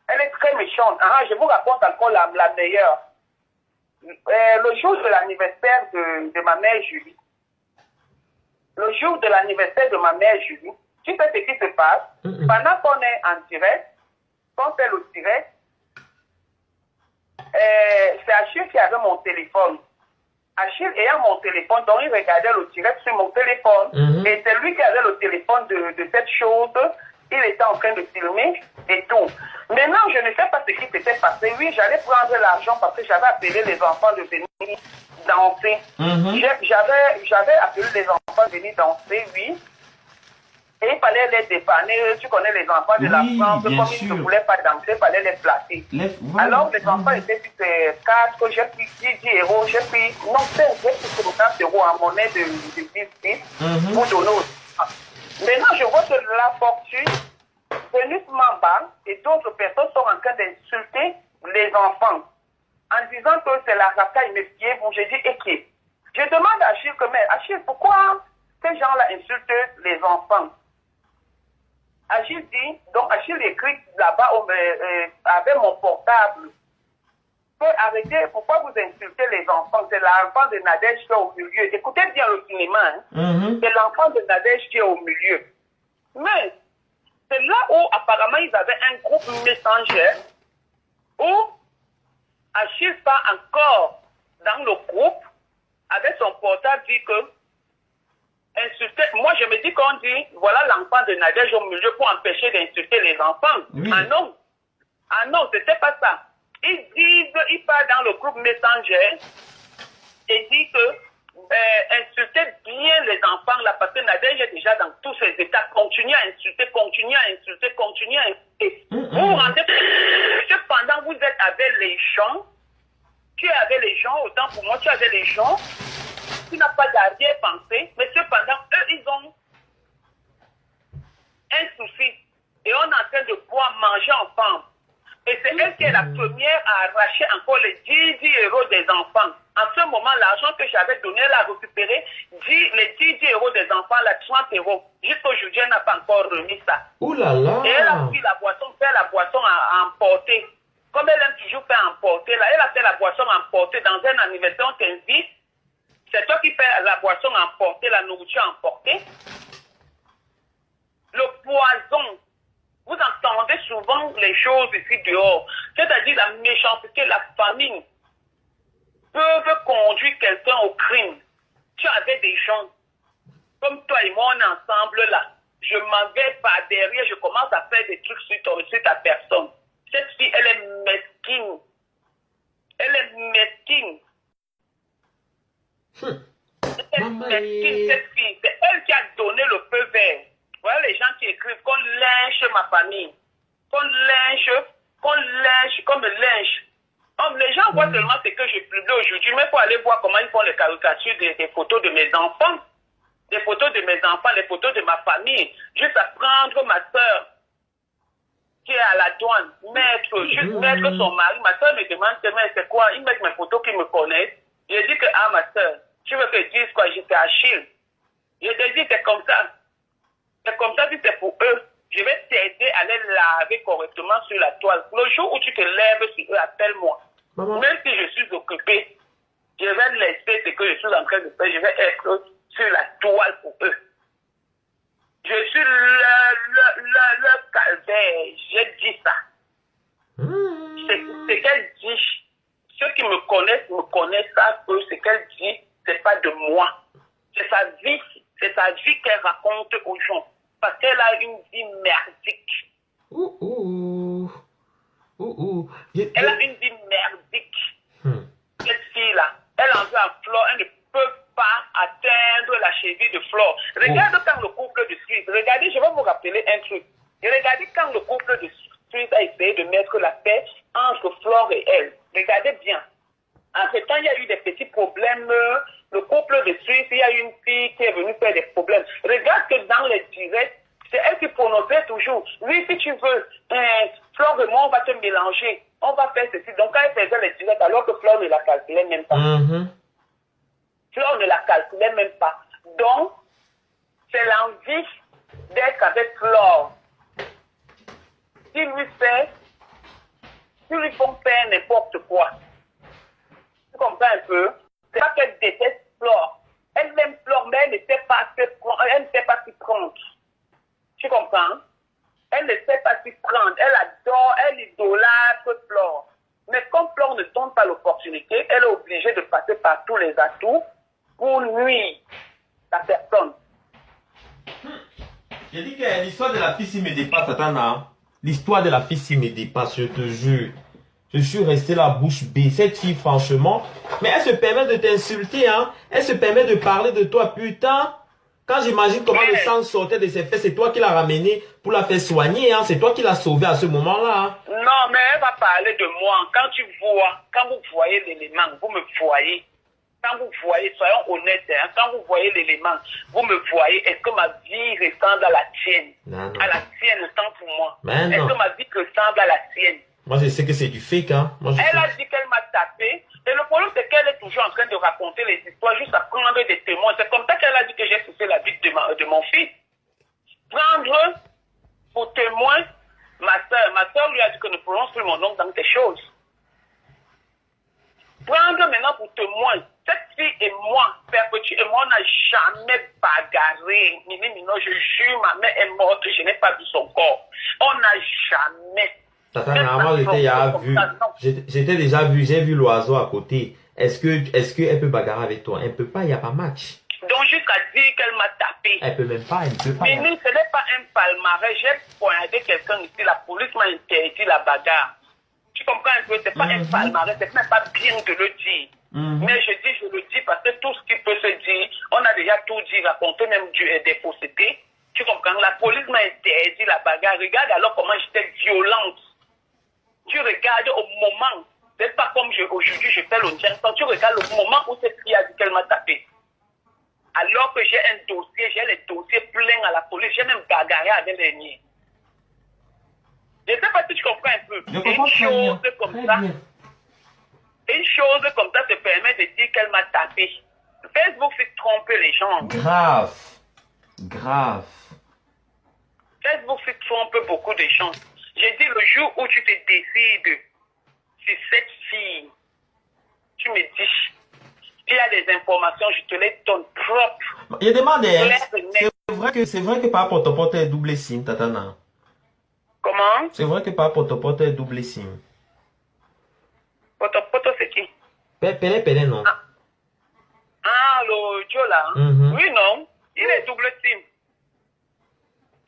Elle est très méchante. Ah, je vous raconte encore la meilleure. Le jour de l'anniversaire de ma mère Julie, tu sais ce qui se passe? Pendant qu'on est en direct, qu'on fait le direct, c'est Achille qui avait mon téléphone. Achille ayant mon téléphone, donc il regardait le direct sur mon téléphone. Et c'est lui qui avait le téléphone de cette chose. Il était en train de filmer et tout. Maintenant, je ne sais pas ce qui s'était passé. Oui, j'allais prendre l'argent parce que j'avais appelé les enfants de venir danser. J'avais appelé les enfants de venir danser, oui. Et il fallait les dépanner. Tu connais les enfants de la France. Comme ils ne voulaient pas danser, il fallait les placer. Alors, les enfants étaient sur ces casques. J'ai pris 10 euros. J'ai pris 50 euros en monnaie de 10 pour donner aux enfants. Maintenant, je vois que la fortune, Venus Mamba et d'autres personnes sont en train d'insulter les enfants en disant que c'est la racaille, mais qui est bon. J'ai dit, ok. Je demande à Achille, mais Achille, pourquoi ces gens-là insultent les enfants? Achille dit, donc Achille écrit là-bas avec mon portable. Arrêtez, pourquoi vous insultez les enfants? C'est l'enfant de Nadège qui est au milieu. Écoutez bien le cinéma. Hein? C'est l'enfant de Nadège qui est au milieu. Mais c'est là où apparemment ils avaient un groupe Messenger où Achille part encore dans le groupe avec son portable dit que insulter. Moi je me dis qu'on dit voilà l'enfant de Nadège au milieu pour empêcher d'insulter les enfants. Oui. Ah non, c'était pas ça. Il part dans le groupe Messenger et dit que insultez bien les enfants là parce que Nadège est déjà dans tous ses états. Continuez à insulter. Vous vous rendez compte que pendant vous êtes avec les gens, tu es avec les gens, autant pour moi tu es avec les gens, tu n'as pas d'arrière-pensée, mais cependant eux ils ont un souci et on est en train de pouvoir manger ensemble. Et c'est elle qui est la première à arracher encore les 10 euros des enfants. En ce moment, l'argent que j'avais donné, elle a récupéré les 10 euros des enfants, la 30 euros. Jusqu'aujourd'hui, elle n'a pas encore remis ça. Ouh là là. Et elle a pris la boisson, fait la boisson à emporter. Comme elle aime toujours faire emporter, là, elle a fait la boisson à emporter. Dans un anniversaire, on t'invite. C'est toi qui fais la boisson à emporter, la nourriture à emporter. Le poison. Vous entendez souvent les choses ici dehors. C'est-à-dire la méchanceté, la famine peuvent conduire quelqu'un au crime. Tu avais des gens comme toi et moi, on est ensemble là. Je m'en vais par derrière, je commence à faire des trucs sur ta personne. Cette fille, elle est mesquine. Elle est mesquine. Cette fille. C'est elle qui a donné le feu vert. Voilà les gens qui écrivent qu'on lynche ma famille. Qu'on lynche comme linge. Les gens voient seulement ce que je publie aujourd'hui, mais il faut aller voir comment ils font les caricatures des photos de mes enfants. Des photos de mes enfants, les photos de ma famille. Juste à prendre ma soeur qui est à la douane, mettre son mari. Ma soeur me demande, mais c'est quoi? Ils mettent mes photos qu'ils me connaissent. Je dis que, ma soeur, tu veux que je dise quoi? J'étais Achille. Je te dis, c'est comme ça. C'est comme ça que c'est pour eux. Je vais t'aider à les laver correctement sur la toile. Le jour où tu te lèves sur eux, appelle-moi. Même si je suis occupé, je vais laisser ce que je suis en train de faire. Je vais être sur la toile pour eux. Je suis le calvaire. J'ai dit ça. C'est qu'elle dit. Ceux qui me connaissent ça, que ce qu'elle dit, c'est pas de moi. C'est sa vie qu'elle raconte aux gens. Parce qu'elle a une vie merdique. Elle a une vie merdique. Cette fille-là, elle en veut à Flore, elle ne peut pas atteindre la cheville de Flore. Regarde quand le couple de Suisse, regardez, je vais vous rappeler un truc. Regardez quand le couple de Suisse a essayé de mettre la paix entre Flore et elle. Regardez bien. Entre-temps, il y a eu des petits problèmes. Le couple de Suisse, il y a une fille qui est venue faire des problèmes. Regarde que dans les directs, c'est elle qui prononçait toujours. Oui, si tu veux, Flore et moi, on va te mélanger. On va faire ceci. Donc, quand elle faisait les directs, alors que Flore ne la calculait même pas. Flore ne la calculait même pas. Donc, c'est l'envie d'être avec Flore. S'ils lui font faire n'importe quoi. Tu comprends un peu? C'est pas qu'elle déteste Flore. Elle aime Flore, mais elle ne sait pas s'y prendre. Tu comprends? Elle ne sait pas s'y prendre. Elle adore, elle idolâtre Flore. Mais comme Flore ne donne pas l'opportunité, elle est obligée de passer par tous les atouts pour nuire la personne. J'ai dit que l'histoire de la fille s'y me dépasse, Satana. L'histoire de la fille s'y me dépasse, je te jure. Je suis resté la bouche bée. Cette fille, franchement, mais elle se permet de t'insulter, hein. Elle se permet de parler de toi, putain. Quand j'imagine comment le sang sortait de ses fesses, c'est toi qui l'as ramené pour la faire soigner, hein. C'est toi qui l'as sauvée à ce moment-là. Hein. Non, mais elle va parler de moi. Quand vous voyez l'élément, vous me voyez. Quand vous voyez, soyons honnêtes, hein, quand vous voyez l'élément, vous me voyez, est-ce que ma vie ressemble à la tienne? Non. À la tienne, autant pour moi. Est-ce que ma vie ressemble à la tienne? Moi, je sais que c'est du fake, hein. Elle a dit qu'elle m'a tapé. Et le problème, c'est qu'elle est toujours en train de raconter les histoires, juste à prendre des témoins. C'est comme ça qu'elle a dit que j'ai sucé la vie de mon fils. Prendre pour témoin ma soeur. Ma soeur lui a dit que ne prononce plus mon nom dans tes choses. Prendre maintenant pour témoin. Cette fille et moi, Perpétue et moi, on n'a jamais bagarré. Je jure, ma mère est morte, je n'ai pas vu son corps. On n'a jamais. Moi, j'étais déjà vu, j'ai vu l'oiseau à côté. Est-ce qu'elle peut bagarrer avec toi? Elle ne peut pas, il n'y a pas match. Donc, jusqu'à dire qu'elle m'a tapé. Elle peut même pas, elle ne peut pas. Mais ce n'est pas un palmarès. J'ai poignardé quelqu'un ici, la police m'a interdit la bagarre. Tu comprends un peu? Ce n'est pas un palmarès, ce n'est pas bien de le dire. Mais je le dis parce que tout ce qui peut se dire, on a déjà tout dit, raconté même des faussetés. Tu comprends? La police m'a interdit la bagarre. Regarde alors comment j'étais violente. Tu regardes au moment, c'est pas comme aujourd'hui je fais l'audience, tu regardes le moment où cette fille a dit qu'elle m'a tapé. Alors que j'ai un dossier, j'ai les dossiers pleins à la police, j'ai même bagarré avec les miens. Je ne sais pas si tu comprends un peu. Une chose comme ça te permet de dire qu'elle m'a tapé. Facebook fait tromper les gens. Grave. Facebook fait tromper beaucoup de gens. J'ai dit le jour où tu te décides sur cette fille, tu me dis, il y a des informations, je te les donne propres. Il demande, c'est vrai que par rapport à ton porte est double SIM, Tatana. Comment? C'est vrai que par rapport à ton porte est double SIM. Poto, c'est qui? Pélé, non. Le Joe là? Oui, non. Il est double SIM.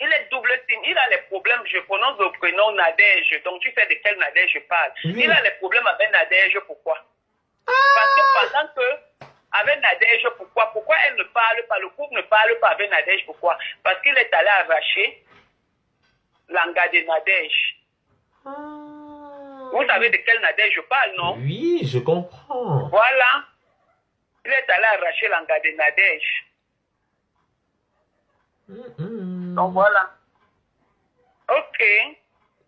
Il est double SIM. Il a les problèmes. Je prononce le prénom Nadège. Donc, tu sais de quel Nadège je parle. Oui. Il a les problèmes avec Nadège. Pourquoi? Parce que pendant que, avec Nadège, pourquoi elle ne parle pas, le couple ne parle pas avec Nadège? Pourquoi? Parce qu'il est allé arracher l'anga de Nadège. Vous savez de quel Nadège je parle, non? Oui, je comprends. Voilà. Il est allé arracher l'anga de Nadège. Donc voilà. Ok.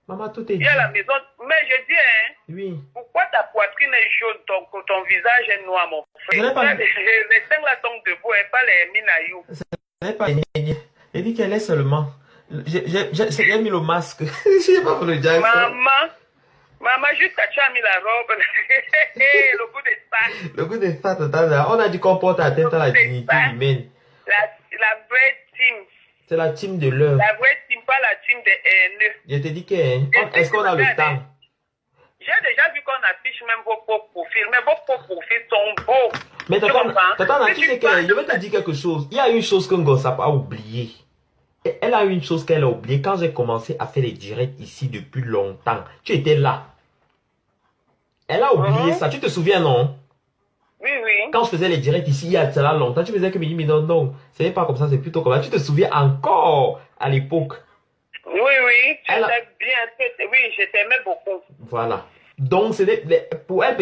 Maman, tout est dit. Il y a la maison. Mais je dis, hein. Oui. Pourquoi ta poitrine est jaune, ton visage est noir, mon frère? Pas... Les cinq là sont debout et pas les minaïou. Ce n'est pas une. Elle dit qu'elle est seulement. J'ai mis le masque. Je sais pas pour le dire. Maman, juste tu as mis la robe. Le goût de ça. Le goût de ça, on a dit qu'on porte atteinte à la dignité humaine. La vraie team. C'est la team de l'heure. La vraie team, pas la team des haineux. Je te dis que, est-ce qu'on a le temps? J'ai déjà vu qu'on affiche même vos pauvres profils, mais vos pauvres profils sont beaux. Mais Tata, tu sais que, je vais te dire quelque chose. Il y a une chose que Ngossap a oublié. Elle a une chose qu'elle a oubliée. Quand j'ai commencé à faire les directs ici depuis longtemps, tu étais là. Elle a oublié ça. Tu te souviens, non? Oui, oui. Quand je faisais les directs ici, il y a cela longtemps, tu me disais que mais non, non, ce n'est pas comme ça, c'est plutôt comme ça. Tu te souviens encore à l'époque? Oui, oui, tu Elle a- étais bien. Oui, je t'aimais beaucoup. Voilà. Donc, pour elle,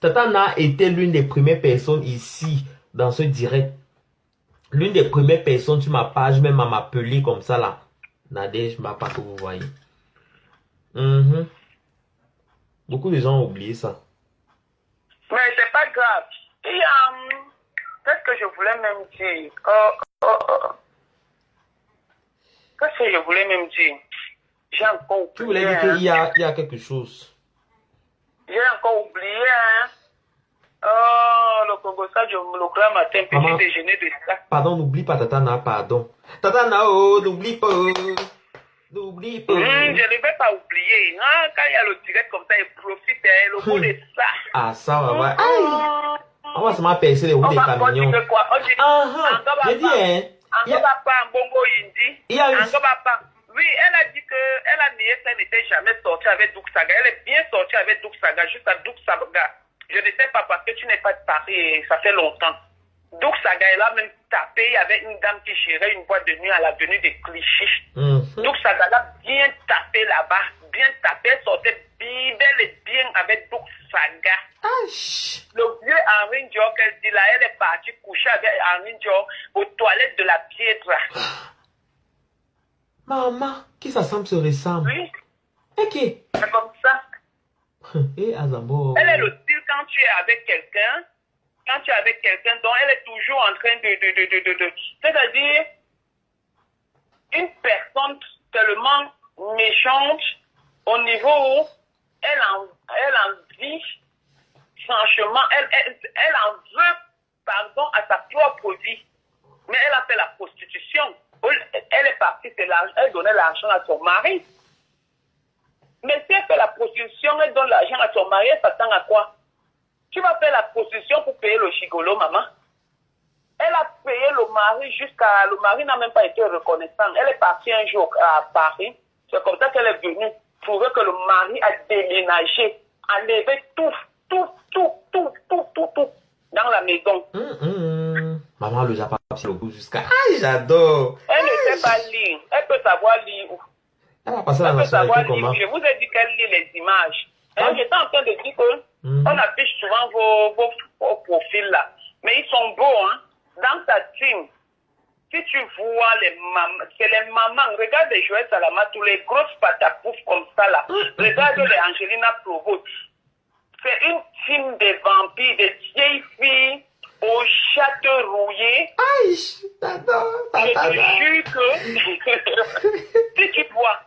Tata Na était l'une des premières personnes ici, dans ce direct. L'une des premières personnes sur ma page, même à m'appeler comme ça, là. Nadège, ma pas que vous voyez. Mhm. Beaucoup de gens ont oublié ça. Mais c'est pas grave. Et qu'est-ce que je voulais même dire? Qu'est-ce que je voulais même dire? J'ai encore oublié. Tu voulais dire qu'il y a quelque chose. J'ai encore oublié, hein. Oh, le Congo, ça, le grand matin, Maman, petit déjeuner de ça. pardon, n'oublie pas Tata Na, pardon. Tata Na, oh, n'oublie pas. N'oublie pas. Je ne vais pas oublier. Hein, quand il y a le direct comme ça, il profite, hein, le mot de ça. Ah, ça va, ouais. Aïe! On va seulement percer les roues des camions. On dit quoi? On dit, J'ai dit, hein. Il y a une... Oui, elle a dit que elle n'était jamais sortie avec Douk Saga. Elle est bien sortie avec Douk Saga, juste à Douk Saga. Je ne sais pas parce que tu n'es pas de Paris et ça fait longtemps. Douk Saga, elle a même tapé avec une dame qui gérait une boîte de nuit à l'avenue des Clichy. Douk Saga a bien tapé là-bas, bien tapé, elle sortait belle et bien avec Douk Saga. Le vieux Henri Dior qu'elle dit là, elle est partie coucher avec Henri Dior aux toilettes de la Piedra. Maman, qui ça semble se ressemble? Oui. Ok. C'est comme ça. Et Azambo. Elle est le style quand tu es avec quelqu'un, donc elle est toujours en train de c'est-à-dire une personne tellement méchante au niveau où elle en vit, franchement, elle en veut, pardon, à sa propre vie. Mais elle a fait la prostitution. Elle est partie, elle donnait l'argent à son mari. Mais si elle fait la prostitution, elle donne l'argent à son mari, elle s'attend à quoi? Tu vas faire la prostitution pour payer le gigolo, maman. Elle a payé le mari jusqu'à... Le mari n'a même pas été reconnaissant. Elle est partie un jour à Paris. C'est comme ça qu'elle est venue trouver que le mari a déménagé, enlevé tout dans la maison. Maman le Japon, c'est le goût jusqu'à... Aïe, j'adore. Elle ne sait pas lire. Elle peut savoir lire. Elle va passer la nationalité comment? Je vous ai dit qu'elle lit les images. J'étais en train de dire que on affiche souvent vos profils là. Mais ils sont beaux, hein. Dans ta team, si tu vois les mamans, c'est les mamans. Regarde les Joël Salama, tous les grosses patapoufs comme ça là. Regarde les Angelina Provost. C'est une team de vampires, de vieilles filles aux châteaux rouillés. Aïe, j'adore. Je te jure que si tu vois,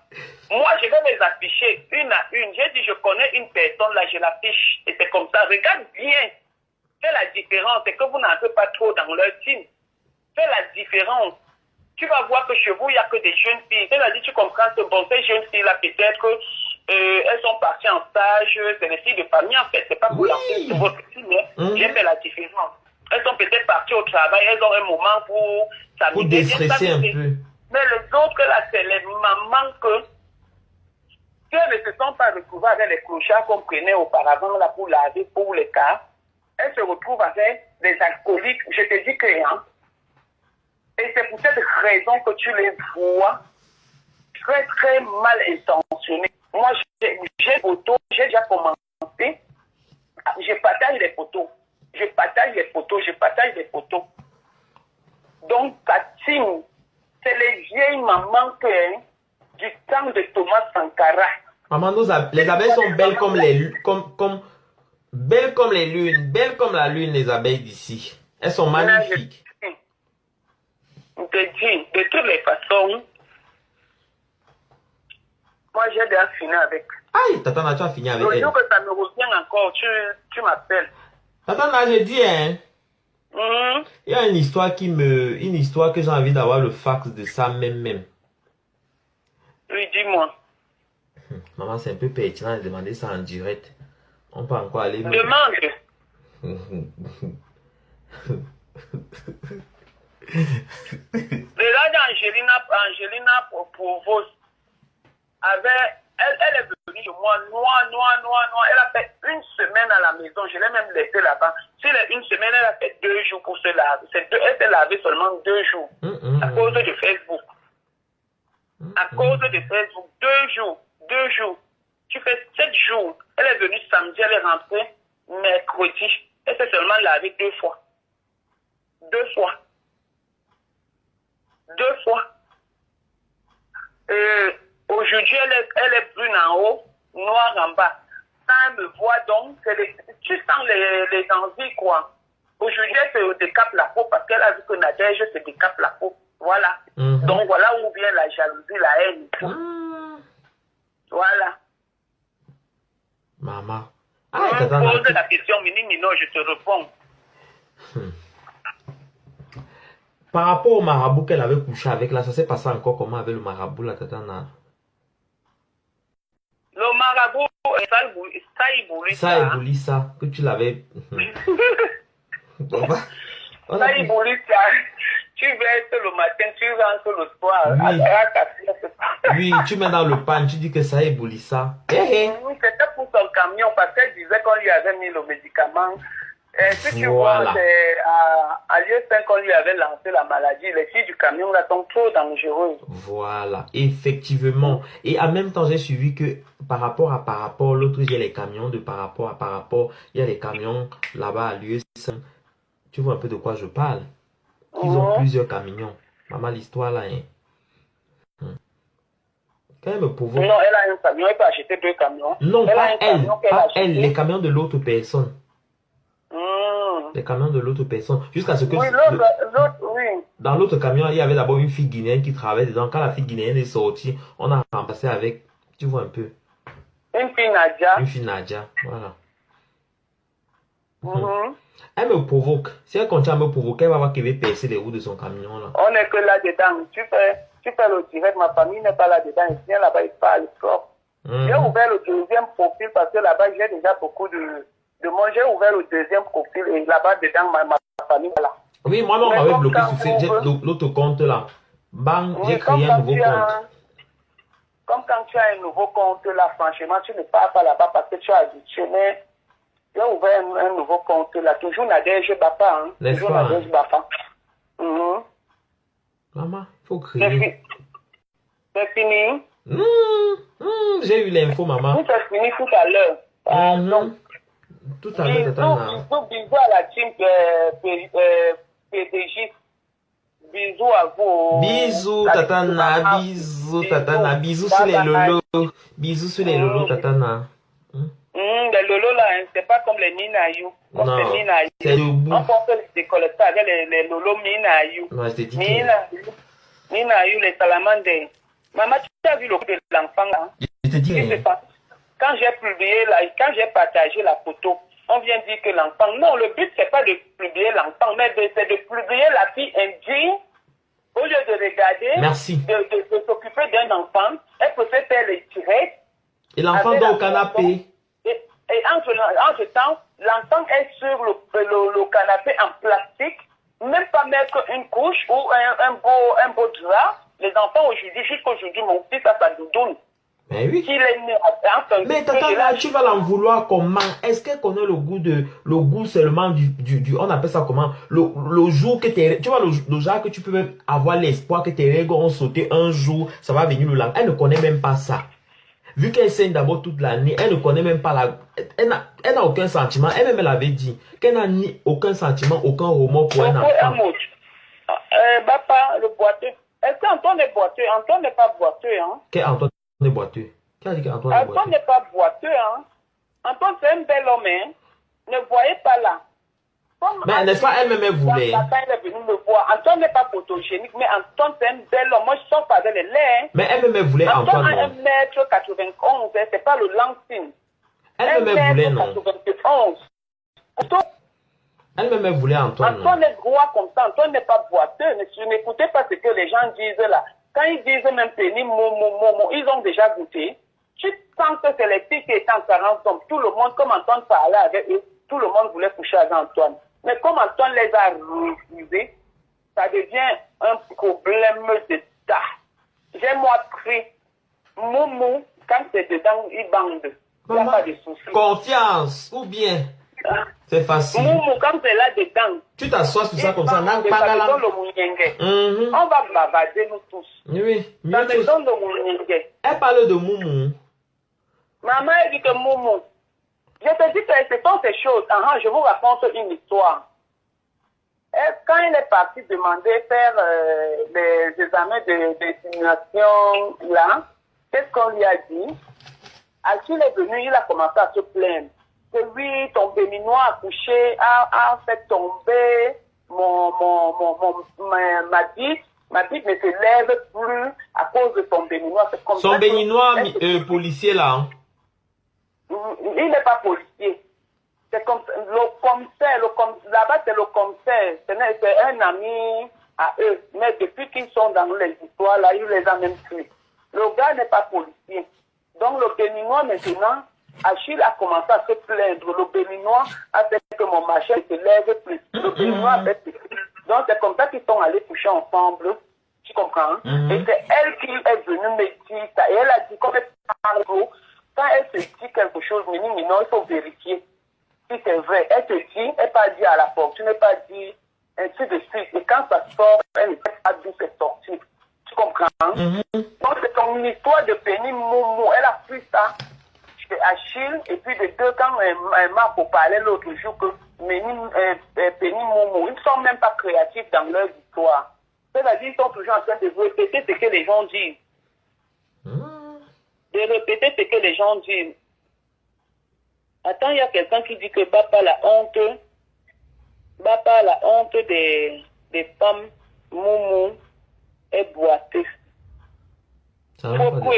moi je vais les afficher une à une. J'ai dit je connais une personne là, je l'affiche et c'est comme ça. Regarde bien. Fais la différence. C'est que vous n'entrez pas trop dans leur team. Fais la différence. Tu vas voir que chez vous, il n'y a que des jeunes filles. C'est-à-dire, tu comprends que bon, ces jeunes filles-là, peut-être elles sont parties en stage, c'est des filles de famille en fait. C'est pas pour l'enfant de votre team, mais j'ai fait la différence. Elles sont peut-être parties au travail, elles ont un moment pour s'amuser. Pour déstresser un peu. Mais les autres là, c'est les mamans que si elles ne se sont pas retrouvées avec les clochards qu'on prenait auparavant là pour laver, pour les cas, elles se retrouvent avec des alcooliques. Je te dis que hein. Et c'est pour cette raison que tu les vois très très mal intentionnés. Moi, j'ai des photos, j'ai déjà commencé. Je partage les photos. Donc, ta team, c'est les vieilles mamans du temps de Thomas Sankara. Maman, les abeilles sont belles comme belles comme les lunes, belles comme la lune, les abeilles d'ici. Elles sont magnifiques. Je te dis, de toutes les façons, moi j'ai déjà fini avec. Aïe, Tata, tu as fini avec elle. Le jour que ça me revient encore, tu m'appelles. Tata, j'ai dit, hein. Il y a une histoire que j'ai envie d'avoir le fax de ça même. Oui, dis-moi. Maman, c'est un peu pertinent de demander ça en direct. On peut encore aller... Demande. Déjà, Angelina Provost elle est venue chez moi, noire. Elle a fait une semaine à la maison. Je l'ai même laissée là-bas. Sur une semaine, elle a fait 2 jours pour se laver. Elle s'est lavée seulement 2 jours. À cause de Facebook. À cause de Facebook. 2 jours. 2 jours. Tu fais 7 jours. Elle est venue samedi, elle est rentrée mercredi. Elle s'est seulement lavée 2 fois. 2 fois. 2 fois. Aujourd'hui, elle est brune en haut, noire en bas. Quand elle me voit donc, tu sens les envies, quoi. Aujourd'hui, elle se décape la peau parce qu'elle a vu que Nadège se décape la peau. Voilà. Donc, voilà où vient la jalousie, la haine et tout. Voilà. Maman. Pose la question, Nino, je te réponds. Par rapport au marabout qu'elle avait couché avec, là, ça s'est passé encore comment avec le marabout, la Tatana? Le marabout, ça, que tu l'avais... Ça, tu verses le matin, tu rentres le soir. Oui, tu mets dans le pan, tu dis que ça éboulit ça. C'était pour son camion parce qu'elle disait qu'on lui avait mis le médicament. Si tu vois, c'est à lieu 5 qu'on lui avait lancé la maladie. Les filles du camion là sont trop dangereuses. Voilà, effectivement. Et en même temps, j'ai suivi que par rapport, l'autre, il y a les camions de par rapport, il y a les camions là-bas à lieu 5. Tu vois un peu de quoi je parle? Ils ont plusieurs camions. Maman, l'histoire là, hein. Quand elle me provoque... Non, elle a un camion, elle peut acheter 2 camions. Non, pas elle, les camions de l'autre personne. Les camions de l'autre personne. Jusqu'à ce que... Oui, oui. Dans l'autre camion, il y avait d'abord une fille guinéenne qui travaillait dedans. Quand la fille guinéenne est sortie, on a remplacé avec... Tu vois un peu. Une fille Nadia. Une fille Nadia, voilà. Elle me provoque. Si elle continue à me provoquer, elle va voir qu'elle va percer les roues de son camion là. On n'est que là-dedans. Tu fais le direct, ma famille n'est pas là-dedans. Ici, là-bas, il parle trop. J'ai ouvert le deuxième profil parce que là-bas, j'ai déjà beaucoup de monde. J'ai ouvert le deuxième profil et là-bas, dedans, ma famille est là. Oui, moi, on m'avait bloqué sur l'autre compte là. Bang, j'ai créé un nouveau compte. Comme quand tu as un nouveau compte là, franchement, tu ne pars pas là-bas parce que tu as habitué. Mais j'ai ouvert un nouveau compte là. Toujours Nadège Bapa. Toujours Nadège Bapa. Maman, il faut créer. C'est fini? J'ai eu l'info, maman. C'est fini tout à l'heure. Donc, tout à l'heure, Tatana. Bisous à la team PDG. Bisous à vous. Bisous, Tatana. Bisous, Tatana. Bisous sur les lolos. Bisous sur les lolos, Tatana. Les lolos là, c'est pas comme les Minayou. Non, c'est debout. On porte les décolletés avec les lolos Minayou. Non, je t'ai dit Minayou, les salamandres. Maman, tu as vu le coup de l'enfant là? Je te dis rien. Quand j'ai publié là, quand j'ai partagé la photo, on vient dire que l'enfant... Non, le but, c'est pas de publier l'enfant, mais c'est de publier la fille indigne. Au lieu de regarder, de s'occuper d'un enfant, elle peut faire les tirettes. Et l'enfant dort au canapé. Et entre temps, l'enfant est sur le canapé en plastique, même pas mettre une couche ou un beau drap. Les enfants aujourd'hui, jusqu'aujourd'hui, mon fils a sa doudoune. Mais oui. Mais Tatana, tu vas l'en vouloir comment? Est-ce qu'elle connaît le goût seulement du on appelle ça comment? Le jour que tu vois, le genre que tu peux même avoir l'espoir que tes règles ont sauté un jour, ça va venir le lendemain. Elle ne connaît même pas ça. Vu qu'elle saigne d'abord toute l'année, elle ne connaît même pas elle n'a aucun sentiment. Elle-même, elle avait dit qu'elle n'a ni aucun sentiment, aucun remords pour un enfant. Papa, le boiteux. Est-ce qu'Antoine est boiteux? Antoine n'est pas boiteux, hein? Quel Antoine est boiteux? Qui a dit qu'Antoine est boiteux? Antoine n'est pas boiteux, hein? Antoine, c'est un bel homme, hein? Ne voyez pas là. Mais n'est-ce pas elle-même, elle voulait? Elle est venue me voir. Antoine n'est pas photogénique, mais Antoine, c'est un bel homme. Moi, je sors pas avec les laits. Mais elle-même, elle voulait Antoine. Antoine a 1m91, hein? C'est pas le Langsing. Elle-même, elle voulait, non? 1m91. Elle-même, elle voulait Antoine. Antoine est droit comme ça. Antoine n'est pas boiteux. N'écoutez pas ce que les gens disent là. Quand ils disent même pénis, ils ont déjà goûté. Tu sens que c'est les filles qui étaient en carence. Donc, tout le monde, comme Antoine parlait avec eux, tout le monde voulait coucher avec Antoine. Mais comme Antoine les a refusés, ça devient un problème d'État. J'ai moi pris Moumou, quand c'est dedans, il bande. Il n'y a Maman, pas de souci. confiance, ou bien, Hein? c'est facile. Moumou, quand c'est là dedans, Tu t'assois sur ça il comme ça, bande, n'a pas ça me la donne le mouniengue. Mhm. On va bavarder nous tous. Oui, Ça mieux me chose. donne le mouniengue. Elle parle de Moumou. Maman, elle dit que Moumou, je te dis que ce sont ces choses. Je vous raconte une histoire. Quand il est parti demander faire les examens de destination là, qu'est-ce qu'on lui a dit? À qui il est venu, il a commencé à se plaindre. Que oui, ton béninois a couché, a fait tomber ma bite. Ma bite ne se lève plus à cause de son béninois. Son béninois policier là. Hein? Il n'est pas policier. C'est comme le commissaire, là-bas c'est le commissaire, c'est un ami à eux. Mais depuis qu'ils sont dans les histoires là, il les a même tués. Le gars n'est pas policier. Donc le béninois maintenant, Achille a commencé à se plaindre. Le béninois a fait que mon machin ne se lève plus. Le béninois a fait plus. Donc c'est comme ça qu'ils sont allés coucher ensemble. Tu comprends? Et c'est elle qui est venue me dire ça. Et elle a dit, comme elle parle, quand elle se dit quelque chose, mais non, il faut vérifier. Si c'est vrai, elle te dit, elle pas dit à la porte, tu n'es pas dit, ainsi de suite. Et quand ça sort, elle ne sait pas d'où c'est sorti. Tu comprends? Donc c'est une histoire de Penny Moumou. Elle a pris ça chez Achille, et puis de deux, quand elle m'a parlé l'autre jour que Penny Moumou, ils ne sont même pas créatifs dans leur histoire. C'est-à-dire qu'ils sont toujours en train de répéter ce que les gens disent. De répéter ce que les gens disent. Attends, il y a quelqu'un qui dit que Bapa la honte des femmes Moumou est boiteux. Pourquoi?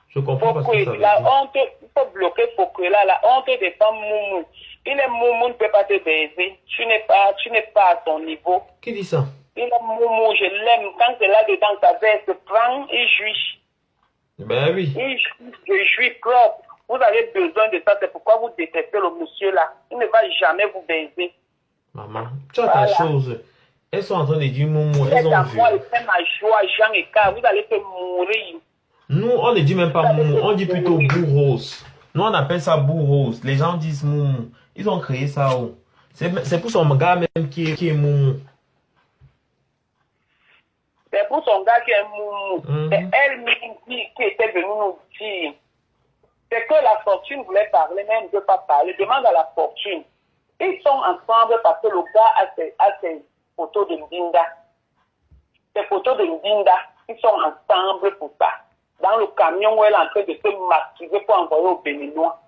Je comprends pas ce que ça veut dire. La honte, il faut bloquer pourquoi là, la honte des femmes Moumou. Il est Moumou, ne peut pas te baiser. Tu n'es pas à son niveau. Qui dit ça? Il est Moumou, je l'aime. Quand c'est là dedans, sa veste prend, il jouit. Ben oui. Je suis propre. Vous avez besoin de ça, c'est pourquoi vous détestez le monsieur là. Il ne va jamais vous baiser. Maman, tu as ta chose. Elles sont en train de dire Moumou, elles ont vu. Moi, c'est ma joie, Jean et Car, vous allez te mourir. Nous, on ne dit même pas Moumou, on dit plutôt bourrose. Nous, on appelle ça bourrose. Les gens disent Moumou. Ils ont créé ça. Oh. C'est pour son gars même qui est Moumou. C'est pour son gars qui est Moumou. C'est elle-même qui était venue nous dire. C'est que la fortune voulait parler, mais elle ne veut pas parler. Demande à la fortune. Ils sont ensemble parce que le gars a ses photos de Ndinda. Ses photos de Ndinda, ils sont ensemble pour ça. Dans le camion où elle est en train de se masquer pour envoyer au Béninois.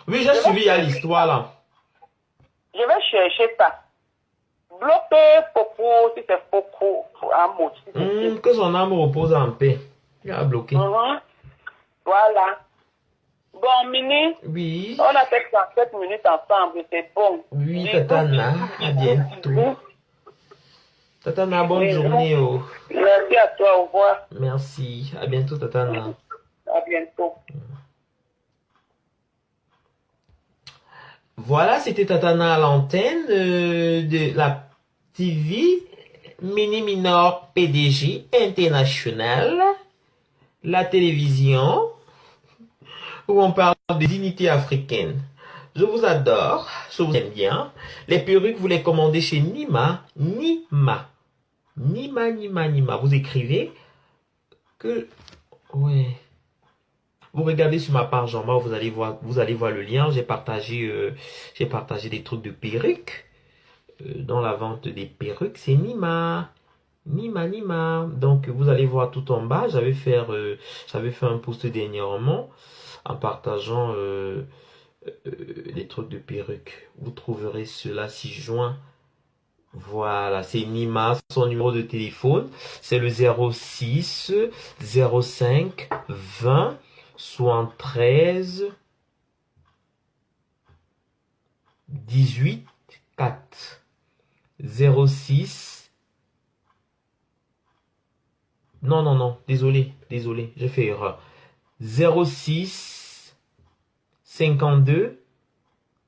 Oui, j'ai suivi l'histoire là. Je vais chercher ça. Bloquer Foko, si c'est Foko, un mot. Que son âme repose en paix. Il a bloqué. Voilà. Bon, Mini, oui. On a fait 37 minutes ensemble, c'est bon. Oui, Tatana, à bientôt. Tatana, bonne journée. Oh. Merci à toi, au revoir. Merci, à bientôt, Tatana. À bientôt. Voilà, c'était Tatana à l'antenne de la TV Mini Minor PDG International, la télévision, où on parle des dignités africaines. Je vous adore, je vous aime bien. Les perruques, vous les commandez chez Nima. Nima. Vous écrivez que... Ouais. Vous regardez sur ma page en bas, vous allez voir le lien. J'ai partagé des trucs de perruques. Dans la vente des perruques, c'est Nima. Donc, vous allez voir tout en bas. J'avais fait un post dernièrement en partageant les trucs de perruques. Vous trouverez cela 6 juin. Voilà, c'est Nima. Son numéro de téléphone, c'est le 06 05 20 73 18 4. 06. Non, désolé, j'ai fait erreur. 06 52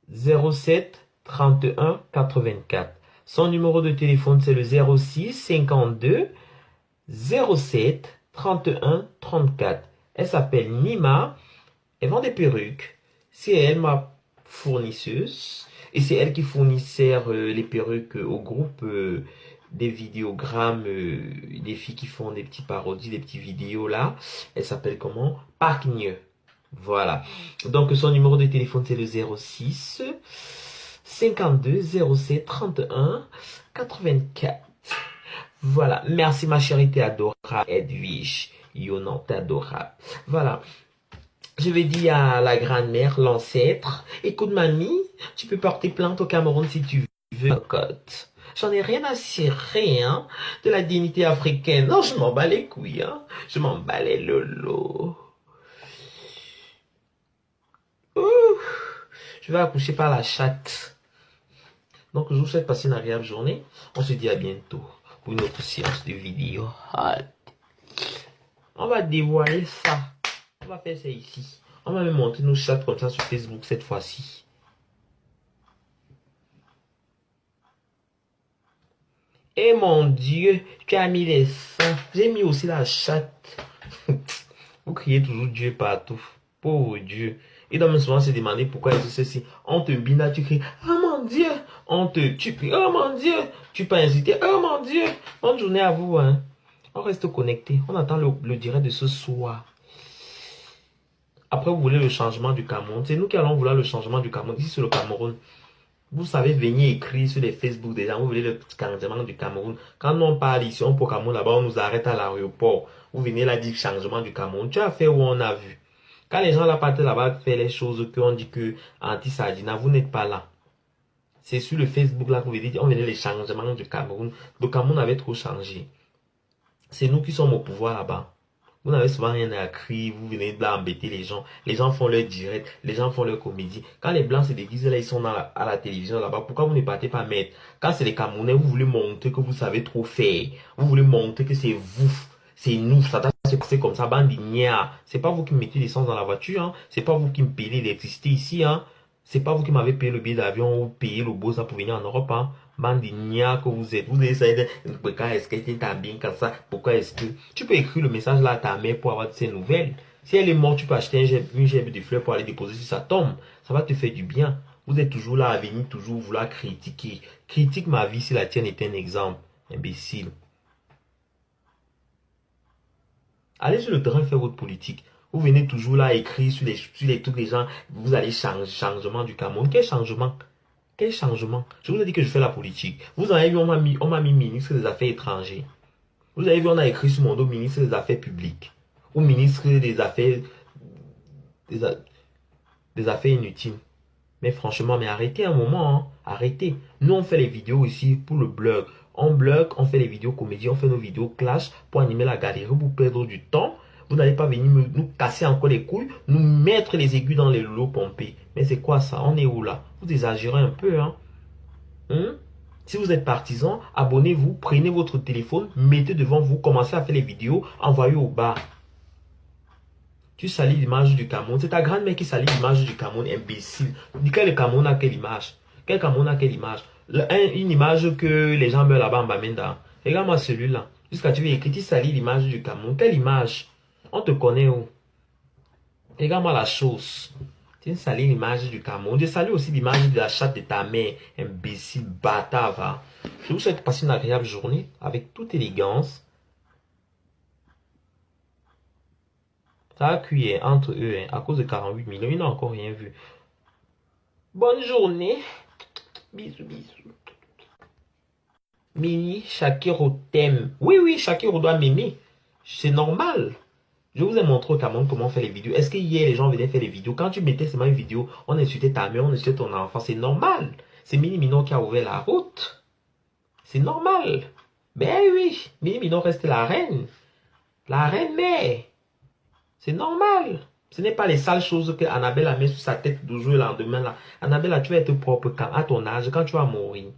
07 31 84. Son numéro de téléphone, c'est le 06 52 07 31 34. Elle s'appelle Nima. Elle vend des perruques. C'est elle ma fournisseuse. Et c'est elle qui fournissait les perruques au groupe des vidéogrammes, des filles qui font des petits parodies, des petits vidéos là. Elle s'appelle comment? Parknieu. Voilà. Donc son numéro de téléphone c'est le 06 52 07 31 84. Voilà. Merci ma chérie, t'es adorable. Edwige. Yonan, t'es adorable. Voilà. Je vais dire à la grand-mère, l'ancêtre, écoute mamie, tu peux porter plainte au Cameroun si tu veux. Cocotte. J'en ai rien à cirer, hein, de la dignité africaine. Non, je m'en bats les couilles, hein. Je m'en bats les lolos. Ouh. Je vais accoucher par la chatte. Donc, je vous souhaite passer une agréable journée. On se dit à bientôt pour une autre séance de vidéo. On va dévoiler ça. On va faire ça ici. On va même montrer nos chats comme ça sur Facebook cette fois-ci. Et mon Dieu, tu as mis les seins. J'ai mis aussi la chatte. Vous criez toujours Dieu partout. Pauvre Dieu. Et dans même souvent se demander pourquoi est-ce ceci. On te bina, tu cries, oh mon Dieu. On te tue, oh mon Dieu. Tu peux inciter, oh mon Dieu. Bonne journée à vous, hein. On reste connecté. On attend le direct de ce soir. Après, vous voulez le changement du Cameroun. C'est nous qui allons vouloir le changement du Cameroun. Ici, sur le Cameroun. Vous savez venir écrire sur les Facebook des gens. Vous voulez le changement du Cameroun. Quand on parle ici, on pour Cameroun, là-bas, on nous arrête à l'aéroport. Vous venez là dire changement du Cameroun. Tu as fait où on a vu. Quand les gens là partent là-bas faire les choses qu'on dit que anti-Sadina, vous n'êtes pas là. C'est sur le Facebook là que vous venez dire, on venait les changements du Cameroun. Le Cameroun avait trop changé. C'est nous qui sommes au pouvoir là-bas. Vous n'avez souvent rien à crier, vous venez de là embêter les gens. Les gens font leur direct, les gens font leur comédie. Quand les Blancs se déguisent là, ils sont à la télévision là-bas. Pourquoi vous ne partez pas mettre? Quand c'est les Camerounais, vous voulez montrer que vous savez trop faire. Vous voulez montrer que c'est vous, c'est nous. Ça s'est passé comme ça, bandigna. C'est pas vous qui mettez l'essence dans la voiture, hein. C'est pas vous qui me payez l'électricité ici, hein. C'est pas vous qui m'avez payé le billet d'avion ou payé le beau ça pour venir en Europe, hein. Bandigna que vous êtes. Vous essayez de... Pourquoi est-ce que tu es bien comme ça? Pourquoi est-ce que... Tu peux écrire le message là à ta mère pour avoir ces nouvelles. Si elle est morte, tu peux acheter une gerbe de fleurs pour aller déposer sur sa tombe. Ça va te faire du bien. Vous êtes toujours là à venir, toujours vouloir critiquer. Critique ma vie si la tienne est un exemple. Imbécile. Allez sur le terrain faire votre politique. Vous venez toujours là à écrire sur les trucs des gens. Vous allez changer changement du Cameroun. Quel changement? Quel changement? Je vous ai dit que je fais la politique. Vous avez vu, on m'a mis ministre des Affaires étrangères. Vous avez vu, on a écrit sur mon dos ministre des Affaires publiques. Ou ministre des Affaires... Des Affaires inutiles. Mais franchement, mais arrêtez un moment. Hein. Arrêtez. Nous, on fait les vidéos ici pour le blog. On blog, on fait les vidéos comédie, on fait nos vidéos clash pour animer la galerie, pour perdre du temps. Vous n'allez pas venir nous casser encore les couilles, nous mettre les aiguilles dans les lots pompés. Mais c'est quoi ça? On est où là? Vous exagérez un peu, hein? Si vous êtes partisan, abonnez-vous, prenez votre téléphone, mettez devant vous, commencez à faire les vidéos, envoyez au bas. Tu salis l'image du Cameroun. C'est ta grand-mère qui salit l'image du Cameroun, imbécile. Dis que le Cameroun a quelle image? Quel Cameroun a quelle image? Une image que les gens meurent là-bas en Bamenda. Regarde-moi celui-là. Jusqu'à tu veux écrire, tu salis l'image du Cameroun. Quelle image? On te connaît où? Regarde-moi la chose. Tu salis l'image du Cameroun. Je salue aussi l'image de la chatte de ta mère. Imbécile, bâtard, va. Je vous souhaite de passer une agréable journée avec toute élégance. Ça a cuit entre eux, hein, à cause de 48 millions. Ils n'ont encore rien vu. Bonne journée. Bisous, bisous. Mimi, Shakiro t'aime. Oui, oui, Shakiro doit m'aimer. C'est normal. Je vous ai montré au Cameroun comment faire les vidéos. Est-ce que hier, les gens venaient faire les vidéos? Quand tu mettais seulement une vidéo, on insultait ta mère, on insultait ton enfant. C'est normal. C'est Mini Minon qui a ouvert la route. C'est normal. Ben oui, Mini Minon reste la reine. La reine mère. C'est normal. Ce n'est pas les sales choses que Annabelle a mis sur sa tête du jour et le lendemain. Là. Annabelle, tu vas être propre quand, à ton âge, quand tu vas mourir.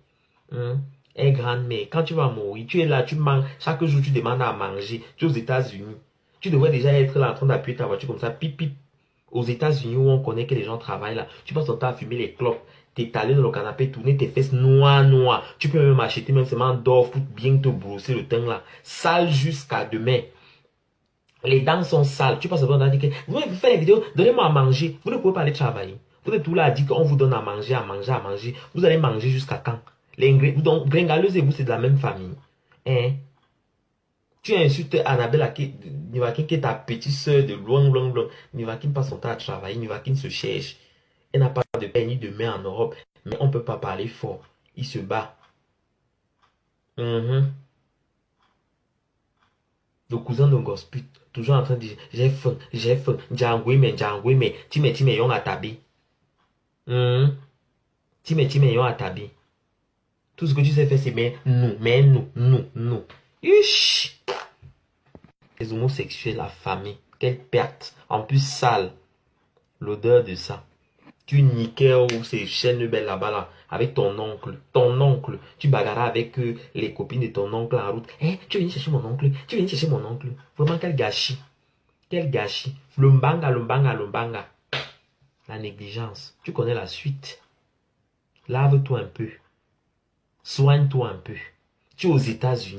Et grand-mère, quand tu vas mourir, tu es là, tu manges. Chaque jour, tu demandes à manger. Tu es aux États-Unis. Tu devrais déjà être là en train d'appuyer ta voiture comme ça. Pip, pip. Aux États-Unis où on connaît que les gens travaillent là, tu passes ton temps à fumer les clopes, t'étaler dans le canapé, tourner tes fesses noires. Tu peux même acheter même seulement d'or pour bien te brosser le teint là. Sale jusqu'à demain. Les dents sont sales. Tu passes ton temps à dire que vous faites des vidéos, donnez-moi à manger. Vous ne pouvez pas aller travailler. Vous êtes tout là à dire qu'on vous donne à manger, à manger, à manger. Vous allez manger jusqu'à quand? Donc, Bringaleuse et vous, c'est de la même famille. Hein? Tu insultes Annabelle Nivakin qui est ta petite soeur de loin. Nivakin passe son temps à travailler. Nivakin se cherche. Elle n'a pas de paix ni de main en Europe. Mais on ne peut pas parler fort. Il se bat. Le cousin de Gosput, toujours en train de dire j'ai faim. Djangwe, mais tu mets yon à tabi. Tu mets yon à tabi. Tout ce que tu sais faire, c'est mais nous. Ish! Les homosexuels, la famille, quelle perte. En plus sale. L'odeur de ça. Tu niquais où ces chaînes belles là-bas là, avec ton oncle. Tu bagarras avec les copines de ton oncle en route. Tu viens chercher mon oncle. Vraiment quel gâchis. Lumbanga. La négligence. Tu connais la suite. Lave-toi un peu. Soigne-toi un peu. Tu es aux États-Unis.